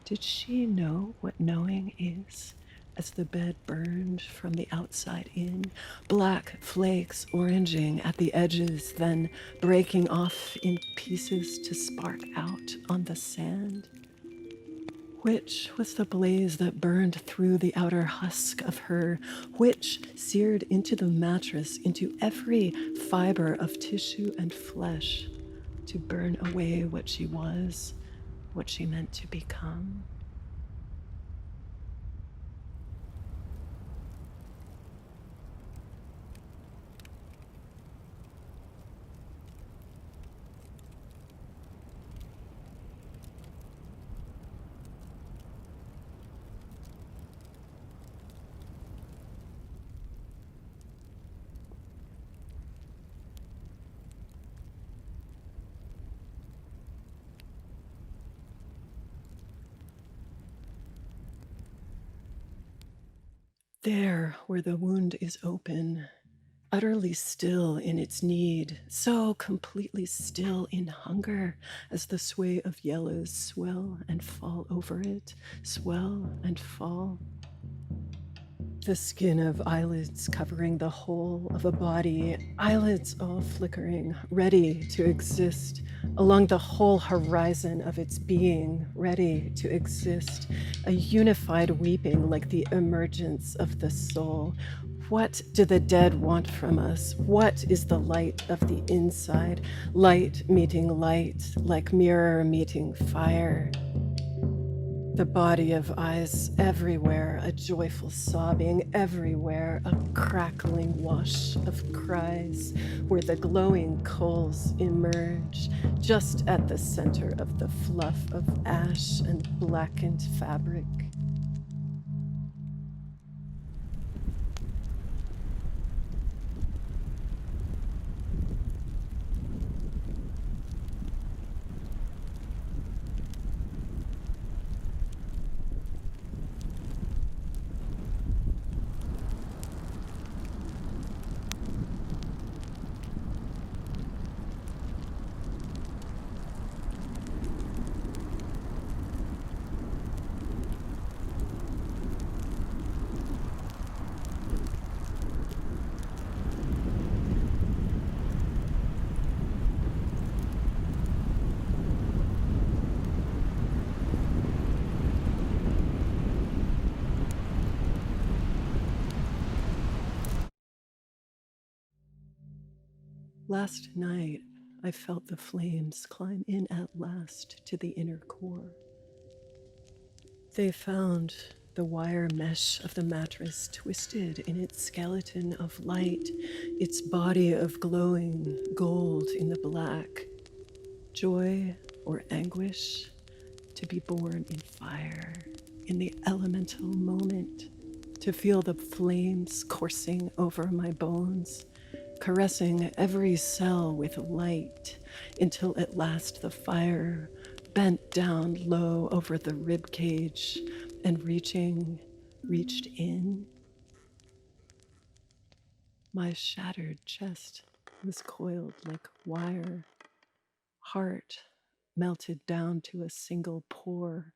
Did she know what knowing is? As the bed burned from the outside in, black flakes oranging at the edges, then breaking off in pieces to spark out on the sand. Which was the blaze that burned through the outer husk of her? Which seared into the mattress, into every fiber of tissue and flesh, to burn away what she was, what she meant to become? There, where the wound is open, utterly still in its need, so completely still in hunger, as the sway of yellows swell and fall over it, swell and fall. The skin of eyelids covering the whole of a body, eyelids all flickering, ready to exist along the whole horizon of its being, ready to exist, a unified weeping like the emergence of the soul. What do the dead want from us? What is the light of the inside? Light meeting light, like mirror meeting fire. The body of eyes everywhere, a joyful sobbing everywhere, a crackling wash of cries, where the glowing coals emerge, just at the center of the fluff of ash and blackened fabric. Last night, I felt the flames climb in at last to the inner core. They found the wire mesh of the mattress twisted in its skeleton of light, its body of glowing gold in the black. Joy or anguish, to be born in fire, in the elemental moment, to feel the flames coursing over my bones, caressing every cell with light, until at last the fire bent down low over the rib cage and reached in. My shattered chest was coiled like wire, heart melted down to a single pore.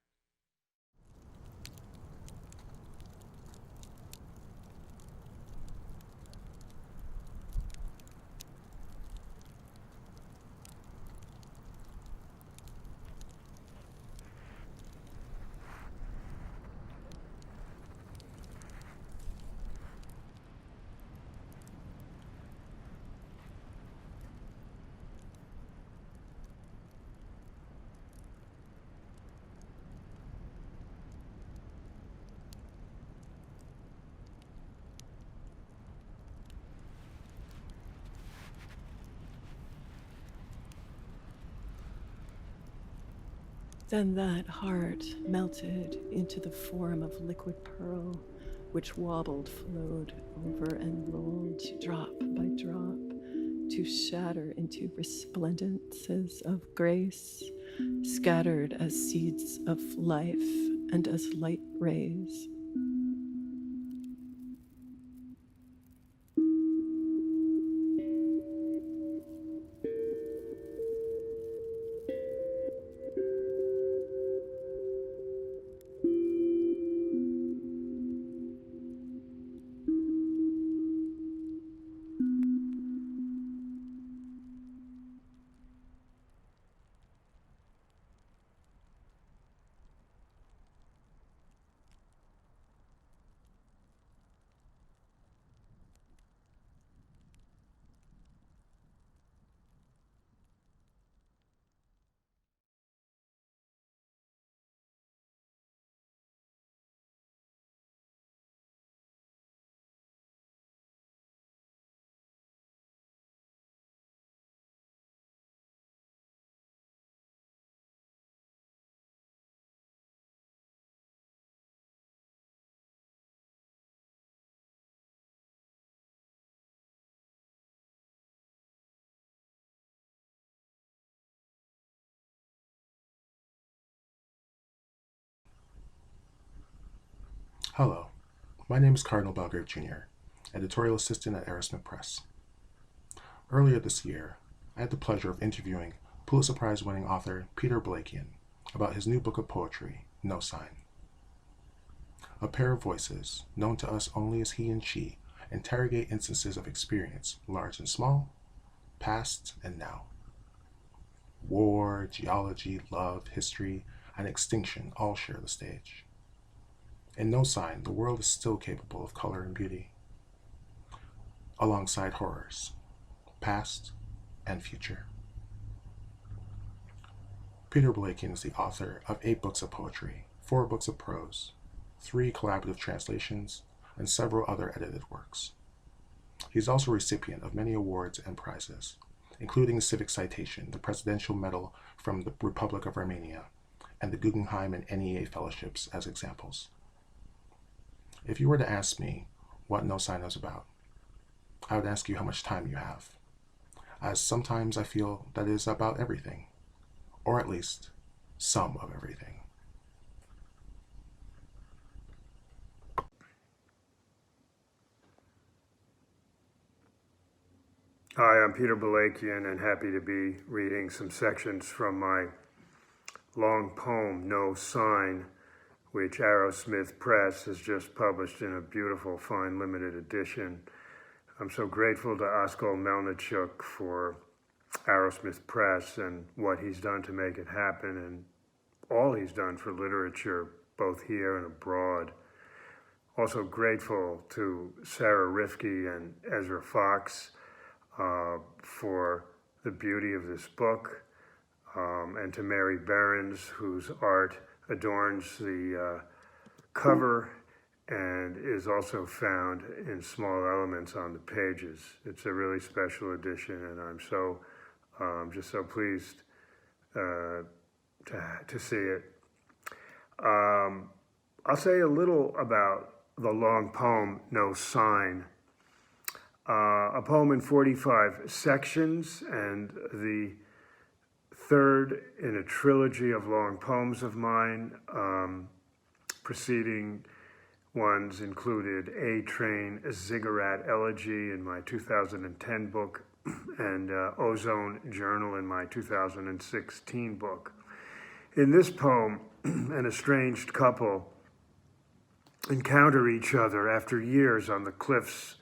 Then that heart melted into the form of liquid pearl, which wobbled, flowed over, and rolled drop by drop to shatter into resplendences of grace, scattered as seeds of life and as light rays. Hello, my name is Cardinal Belgrave Jr., editorial assistant at Arrowsmith Press. Earlier this year, I had the pleasure of interviewing Pulitzer Prize-winning author Peter Blakian about his new book of poetry, No Sign. A pair of voices, known to us only as he and she, interrogate instances of experience, large and small, past and now. War, geology, love, history, and extinction all share the stage. In No Sign, the world is still capable of color and beauty, alongside horrors, past and future. Peter Blakian is the author of 8 books of poetry, 4 books of prose, 3 collaborative translations, and several other edited works. He is also a recipient of many awards and prizes, including the Civic Citation, the Presidential Medal from the Republic of Armenia, and the Guggenheim and NEA Fellowships as examples. If you were to ask me what No Sign is about, I would ask you how much time you have, as sometimes I feel that it is about everything, or at least some of everything. Hi, I'm Peter Balakian and happy to be reading some sections from my long poem, No Sign, which Arrowsmith Press has just published in a beautiful, fine, limited edition. I'm so grateful to Oskar Melnichuk for Arrowsmith Press and what he's done to make it happen and all he's done for literature, both here and abroad. Also grateful to Sarah Rifke and Ezra Fox for the beauty of this book, and to Mary Behrens, whose art adorns the cover and is also found in small elements on the pages. It's a really special edition, and I'm so just so pleased to see it. I'll say a little about the long poem, No Sign. A poem in 45 sections, and the third in a trilogy of long poems of mine, proceeding ones included A Train, a Ziggurat Elegy in my 2010 book, and Ozone Journal in my 2016 book. In this poem, an estranged couple encounter each other after years on the cliffs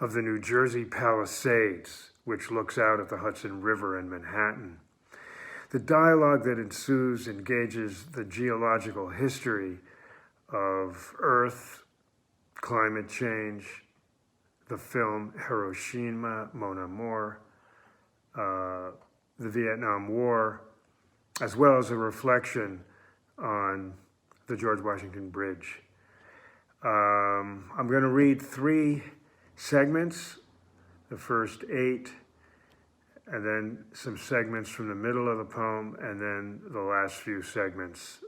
of the New Jersey Palisades, which looks out at the Hudson River and Manhattan. The dialogue that ensues engages the geological history of Earth, climate change, the film Hiroshima, Mon Amour, the Vietnam War, as well as a reflection on the George Washington Bridge. I'm going to read 3 segments, the first 8, and then some segments from the middle of the poem, and then the last few segments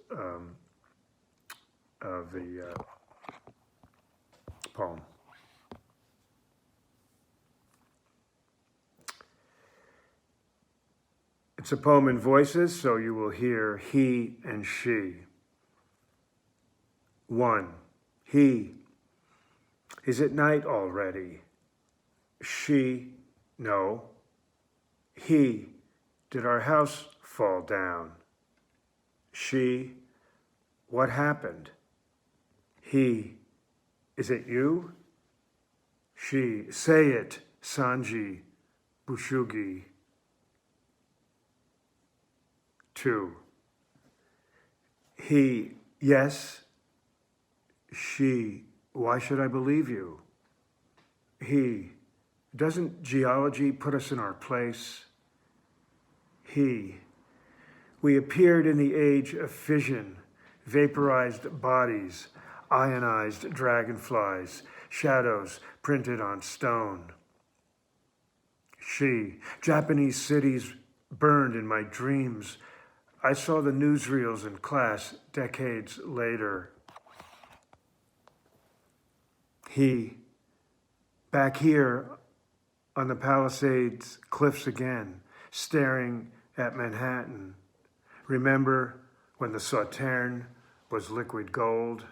of the poem. It's a poem in voices, so you will hear he and she. 1. He. Is it night already? She. No. He. Did our house fall down? She. What happened? He. Is it you? She. Say it, Sanji, Bushugi. 2. He. Yes. She. Why should I believe you? He. Doesn't geology put us in our place? He. We appeared in the age of fission, vaporized bodies, ionized dragonflies, shadows printed on stone. She. Japanese cities burned in my dreams. I saw the newsreels in class decades later. He. Back here on the Palisades cliffs again, staring at Manhattan. Remember when the Sauterne was liquid gold?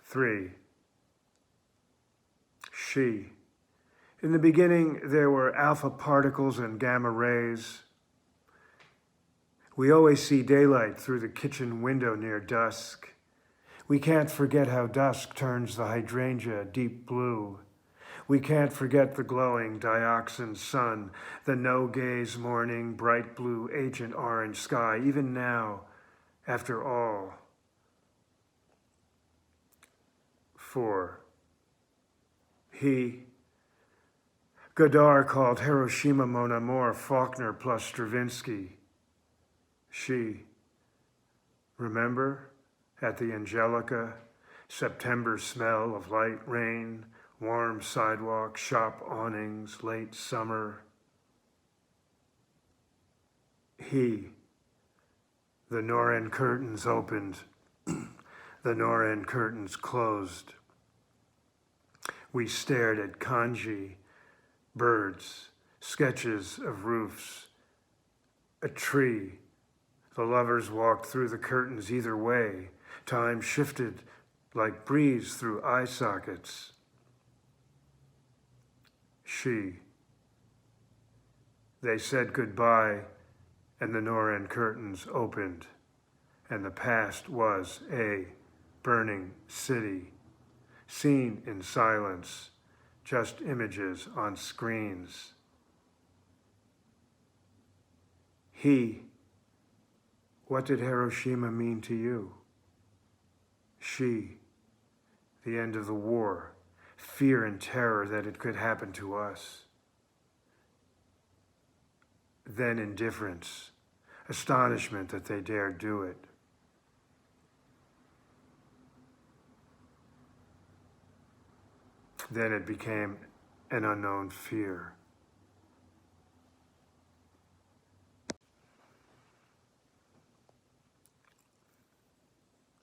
3. She. In the beginning, there were alpha particles and gamma rays. We always see daylight through the kitchen window near dusk. We can't forget how dusk turns the hydrangea deep blue. We can't forget the glowing dioxin sun, the no-gaze morning, bright blue, Agent Orange sky, even now, after all. 4. He. Godard called Hiroshima Mon Amour Faulkner plus Stravinsky. She. Remember, at the Angelica, September smell of light rain, warm sidewalk, shop awnings, late summer. He. The Norend curtains opened, the Norend curtains closed. We stared at kanji, birds, sketches of roofs, a tree. The lovers walked through the curtains either way. Time shifted like breeze through eye sockets. She. They said goodbye, and the Norend curtains opened, and the past was a burning city, seen in silence, just images on screens. He. What did Hiroshima mean to you? She. The end of the war, fear and terror that it could happen to us. Then indifference, astonishment that they dared do it. Then it became an unknown fear.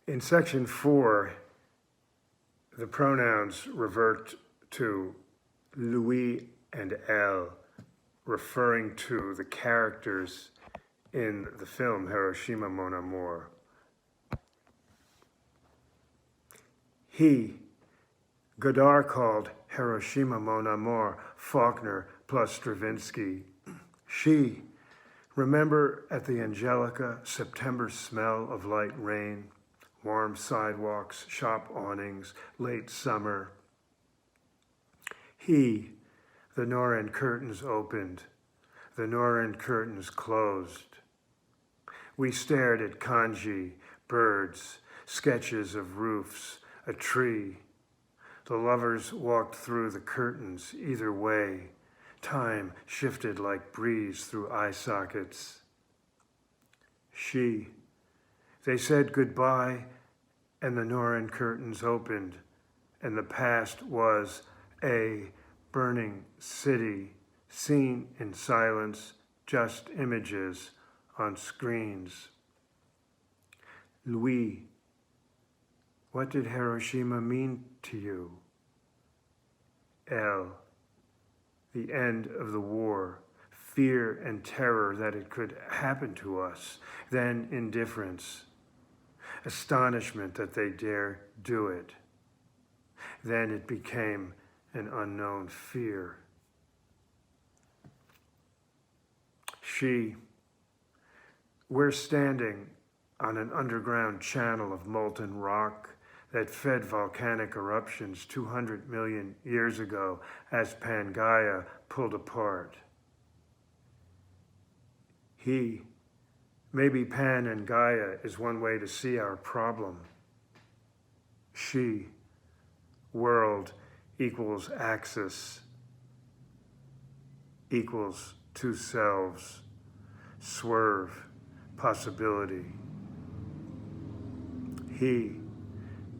In section 4, the pronouns revert to lui and elle, referring to the characters in the film Hiroshima Mon Amour. He, Godard called Hiroshima Mon Amour, Faulkner plus Stravinsky. She, remember at the Angelica, September smell of light rain, warm sidewalks, shop awnings, late summer. He, the Norrin curtains opened, the Norrin curtains closed. We stared at kanji, birds, sketches of roofs, a tree. The lovers walked through the curtains either way. Time shifted like breeze through eye sockets. They said goodbye, and the Norrin curtains opened, and the past was a burning city, seen in silence, just images on screens. Louis, what did Hiroshima mean to you? L, the end of the war, fear and terror that it could happen to us, then indifference, astonishment that they dare do it. Then it became an unknown fear. We're standing on an underground channel of molten rock that fed volcanic eruptions 200 million years ago as Pangaea pulled apart. Maybe Pan and Gaia is one way to see our problem. World equals axis, equals two selves, swerve, possibility.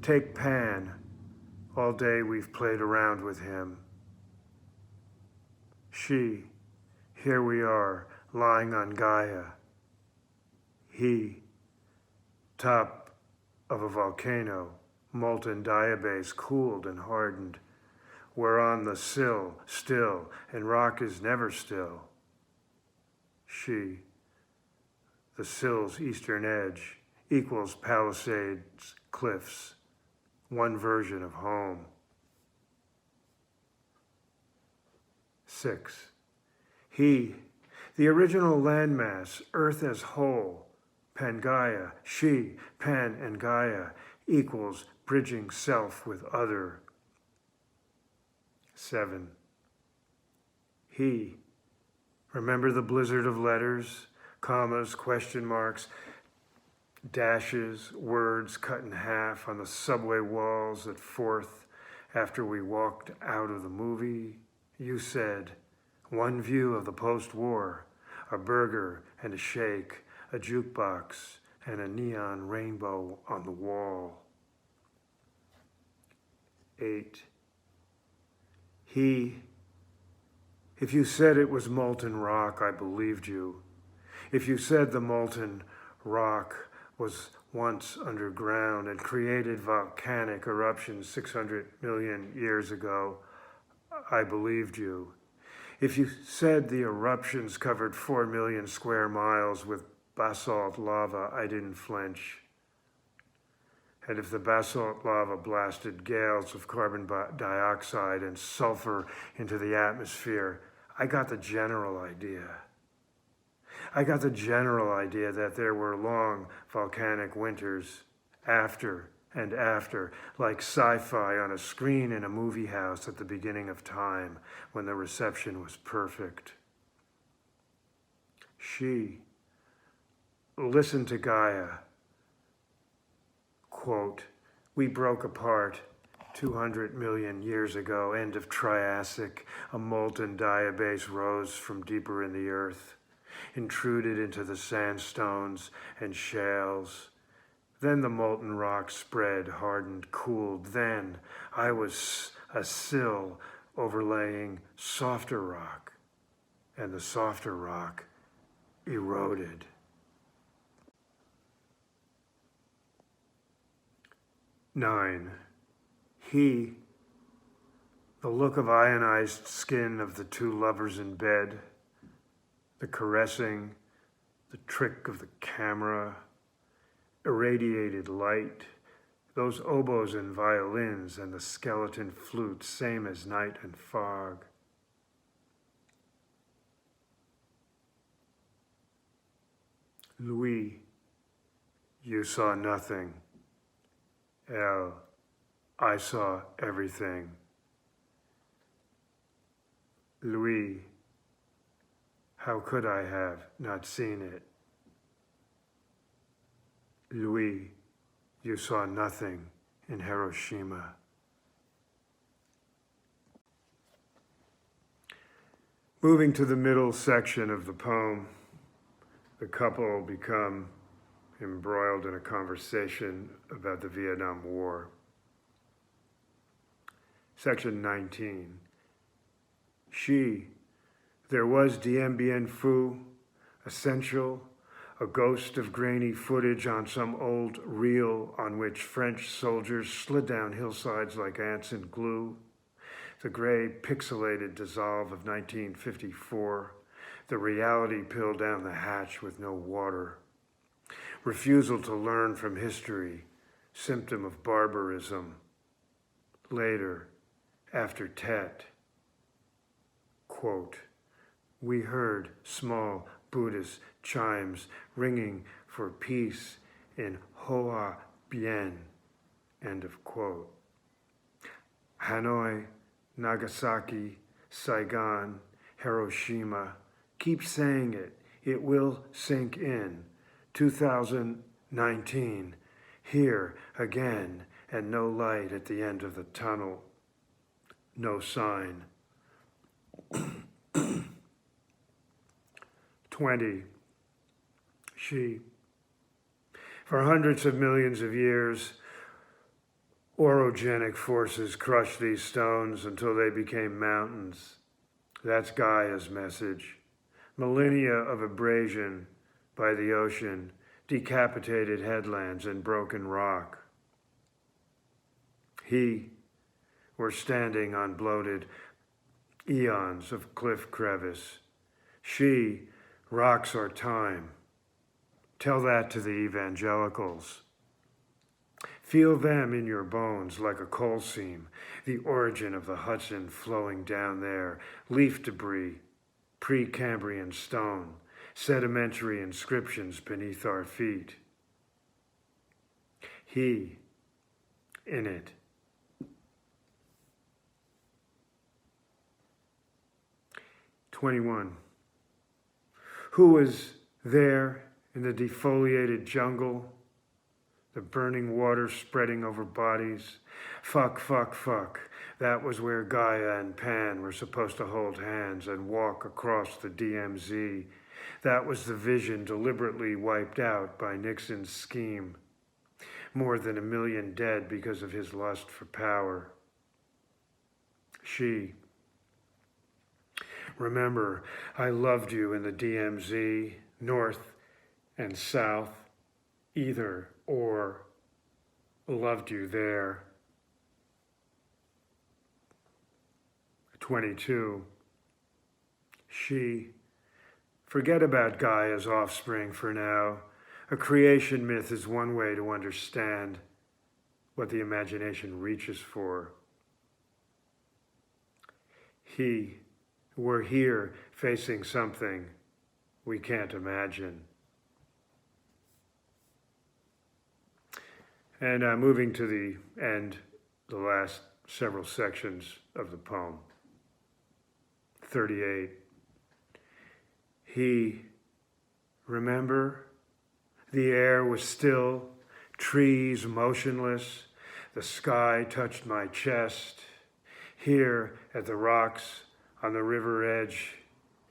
Take Pan, all day we've played around with him. Here we are, lying on Gaia. Top of a volcano, molten diabase cooled and hardened. We're on the sill, still, and rock is never still. The sill's eastern edge, equals Palisades, cliffs, one version of home. 6. The original landmass, Earth as whole, Pangaea, Pan and Gaia, equals bridging self with other. 7. Remember the blizzard of letters, commas, question marks, dashes, words cut in half on the subway walls at 4th after we walked out of the movie? You said, one view of the post-war, a burger and a shake, a jukebox, and a neon rainbow on the wall. 8. If you said it was molten rock, I believed you. If you said the molten rock was once underground and created volcanic eruptions 600 million years ago, I believed you. If you said the eruptions covered 4 million square miles with basalt lava, I didn't flinch. And if the basalt lava blasted gales of carbon dioxide and sulfur into the atmosphere, I got the general idea. I got the general idea that there were long volcanic winters after and after, like sci-fi on a screen in a movie house at the beginning of time when the reception was perfect. Listen to Gaia. Quote, we broke apart 200 million years ago, end of Triassic, a molten diabase rose from deeper in the earth, intruded into the sandstones and shales. Then the molten rock spread, hardened, cooled. Then I was a sill overlaying softer rock, and the softer rock eroded. 9. The look of ionized skin of the two lovers in bed, the caressing, the trick of the camera, irradiated light, those oboes and violins and the skeleton flute, same as night and fog. Louis, you saw nothing. Elle, I saw everything. Louis, how could I have not seen it? Louis, you saw nothing in Hiroshima. Moving to the middle section of the poem, the couple become embroiled in a conversation about the Vietnam War. Section 19. There was Dien Bien Phu, essential, a ghost of grainy footage on some old reel on which French soldiers slid down hillsides like ants in glue. The gray pixelated dissolve of 1954, the reality pill down the hatch with no water. Refusal to learn from history, symptom of barbarism. Later, after Tet, quote, we heard small Buddhist chimes ringing for peace in Hoa Bien, end of quote. Hanoi, Nagasaki, Saigon, Hiroshima, keep saying it. It will sink in. 2019, here again, and no light at the end of the tunnel. No sign. 20. For hundreds of millions of years, orogenic forces crushed these stones until they became mountains. That's Gaia's message. Millennia of abrasion by the ocean, decapitated headlands and broken rock. We're standing on bloated eons of cliff crevice. Rocks our time. Tell that to the evangelicals. Feel them in your bones like a coal seam, the origin of the Hudson flowing down there, leaf debris, Precambrian stone, sedimentary inscriptions beneath our feet. In it. "21. Who was there in the defoliated jungle, the burning water spreading over bodies? Fuck. That was where Gaia and Pan were supposed to hold hands and walk across the DMZ. That was the vision deliberately wiped out by Nixon's scheme. More than 1 million dead because of his lust for power. Remember, I loved you in the DMZ, North and South, either or, loved you there. 22. Forget about Gaia's offspring for now. A creation myth is one way to understand what the imagination reaches for. We're here facing something we can't imagine. And moving to the end, the last several sections of the poem. 38. Remember? The air was still, trees motionless, the sky touched my chest. Here at the rocks on the river edge,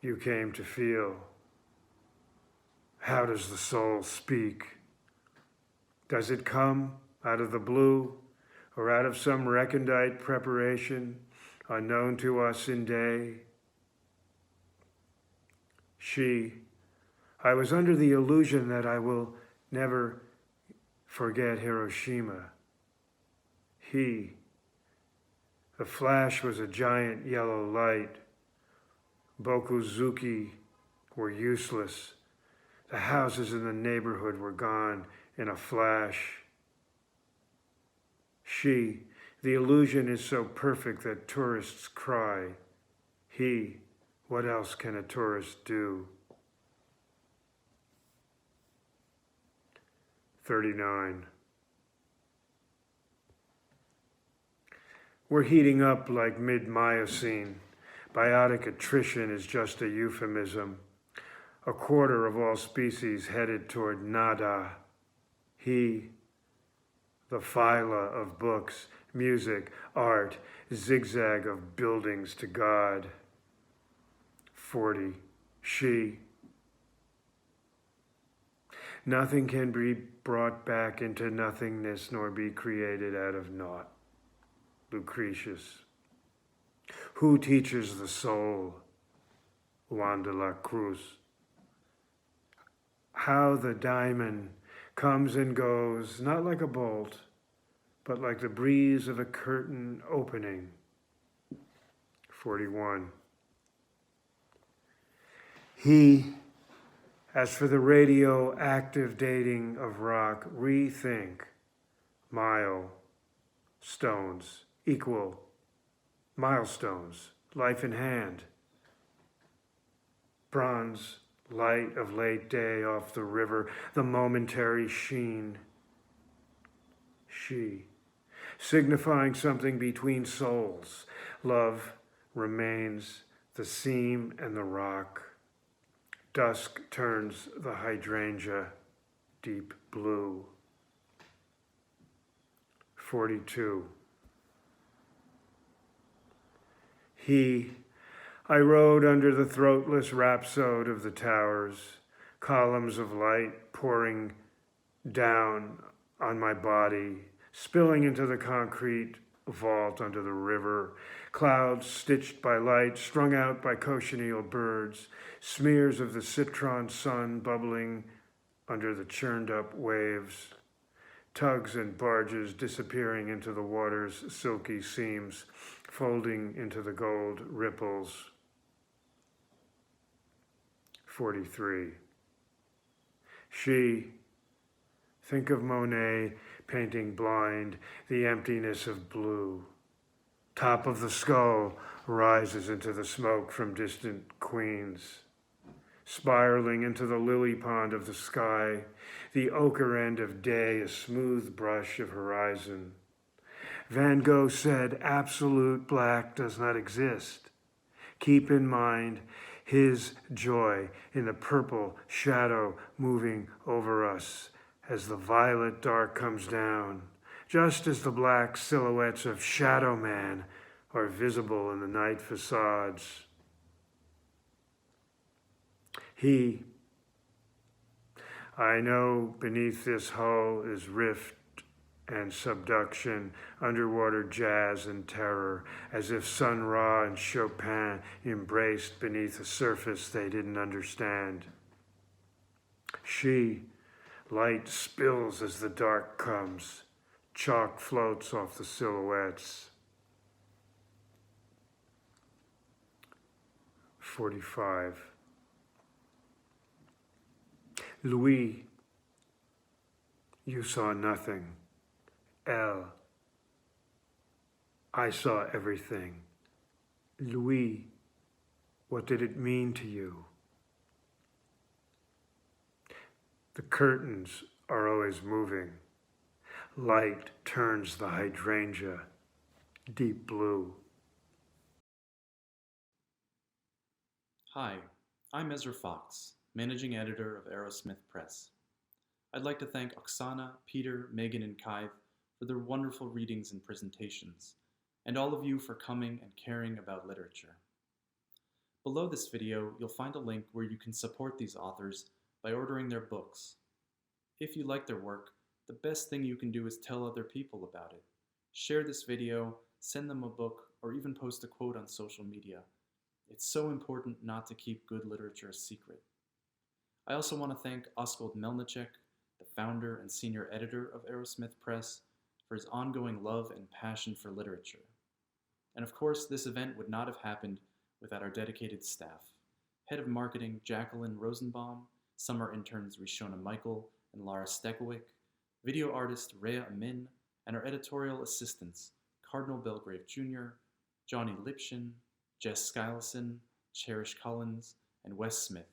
you came to feel. How does the soul speak? Does it come out of the blue or out of some recondite preparation unknown to us in day? I was under the illusion that I will never forget Hiroshima. The flash was a giant yellow light. Bokuzuki were useless. The houses in the neighborhood were gone in a flash. She, the illusion is so perfect that tourists cry. He, what else can a tourist do? 39. We're heating up like mid-Miocene. Biotic attrition is just a euphemism. A quarter of all species headed toward nada. He, the phyla of books, music, art, zigzag of buildings to God. 40. She. Nothing can be brought back into nothingness nor be created out of naught. Lucretius. Who teaches the soul? Juan de la Cruz. How the diamond comes and goes, not like a bolt, but like the breeze of a curtain opening. 41. He, as for the radioactive dating of rock, rethink stones equal milestones, life in hand. Bronze light of late day off the river, the momentary sheen. She, signifying something between souls. Love remains the seam and the rock. Dusk turns the hydrangea deep blue. 42. I rode under the throatless rhapsode of the towers, columns of light pouring down on my body, spilling into the concrete vault under the river, clouds stitched by light, strung out by cochineal birds, smears of the citron sun bubbling under the churned up waves, tugs and barges disappearing into the water's silky seams, folding into the gold ripples. 43. She, think of Monet painting blind, the emptiness of blue. Top of the skull rises into the smoke from distant queens. Spiraling into the lily pond of the sky, the ochre end of day, a smooth brush of horizon. Van Gogh said, absolute black does not exist. Keep in mind his joy in the purple shadow moving over us as the violet dark comes down, just as the black silhouettes of Shadow Man are visible in the night facades. I know beneath this hull is rift and subduction, underwater jazz and terror, as if Sun Ra and Chopin embraced beneath a surface they didn't understand. Light spills as the dark comes, chalk floats off the silhouettes. 45. Louis, you saw nothing. I saw everything. Louis, what did it mean to you? The curtains are always moving. Light turns the hydrangea deep blue. Hi, I'm Ezra Fox, managing editor of Arrowsmith Press. I'd like to thank Oksana, Peter, Megan, and Kai for their wonderful readings and presentations, and all of you for coming and caring about literature. Below this video, you'll find a link where you can support these authors by ordering their books. If you like their work, the best thing you can do is tell other people about it. Share this video, send them a book, or even post a quote on social media. It's so important not to keep good literature a secret. I also want to thank Askold Melnicek, the founder and senior editor of Arrowsmith Press, for his ongoing love and passion for literature. And of course, this event would not have happened without our dedicated staff. Head of Marketing Jacqueline Rosenbaum, summer interns Rishona Michael and Lara Stekowick, video artist Rhea Amin, and our editorial assistants, Cardinal Belgrave Jr., Johnny Lipshin, Jess Skylison, Cherish Collins, and Wes Smith.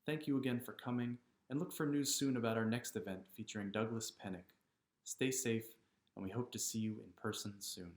Thank you again for coming, and look for news soon about our next event featuring Douglas Pennick. Stay safe, and we hope to see you in person soon.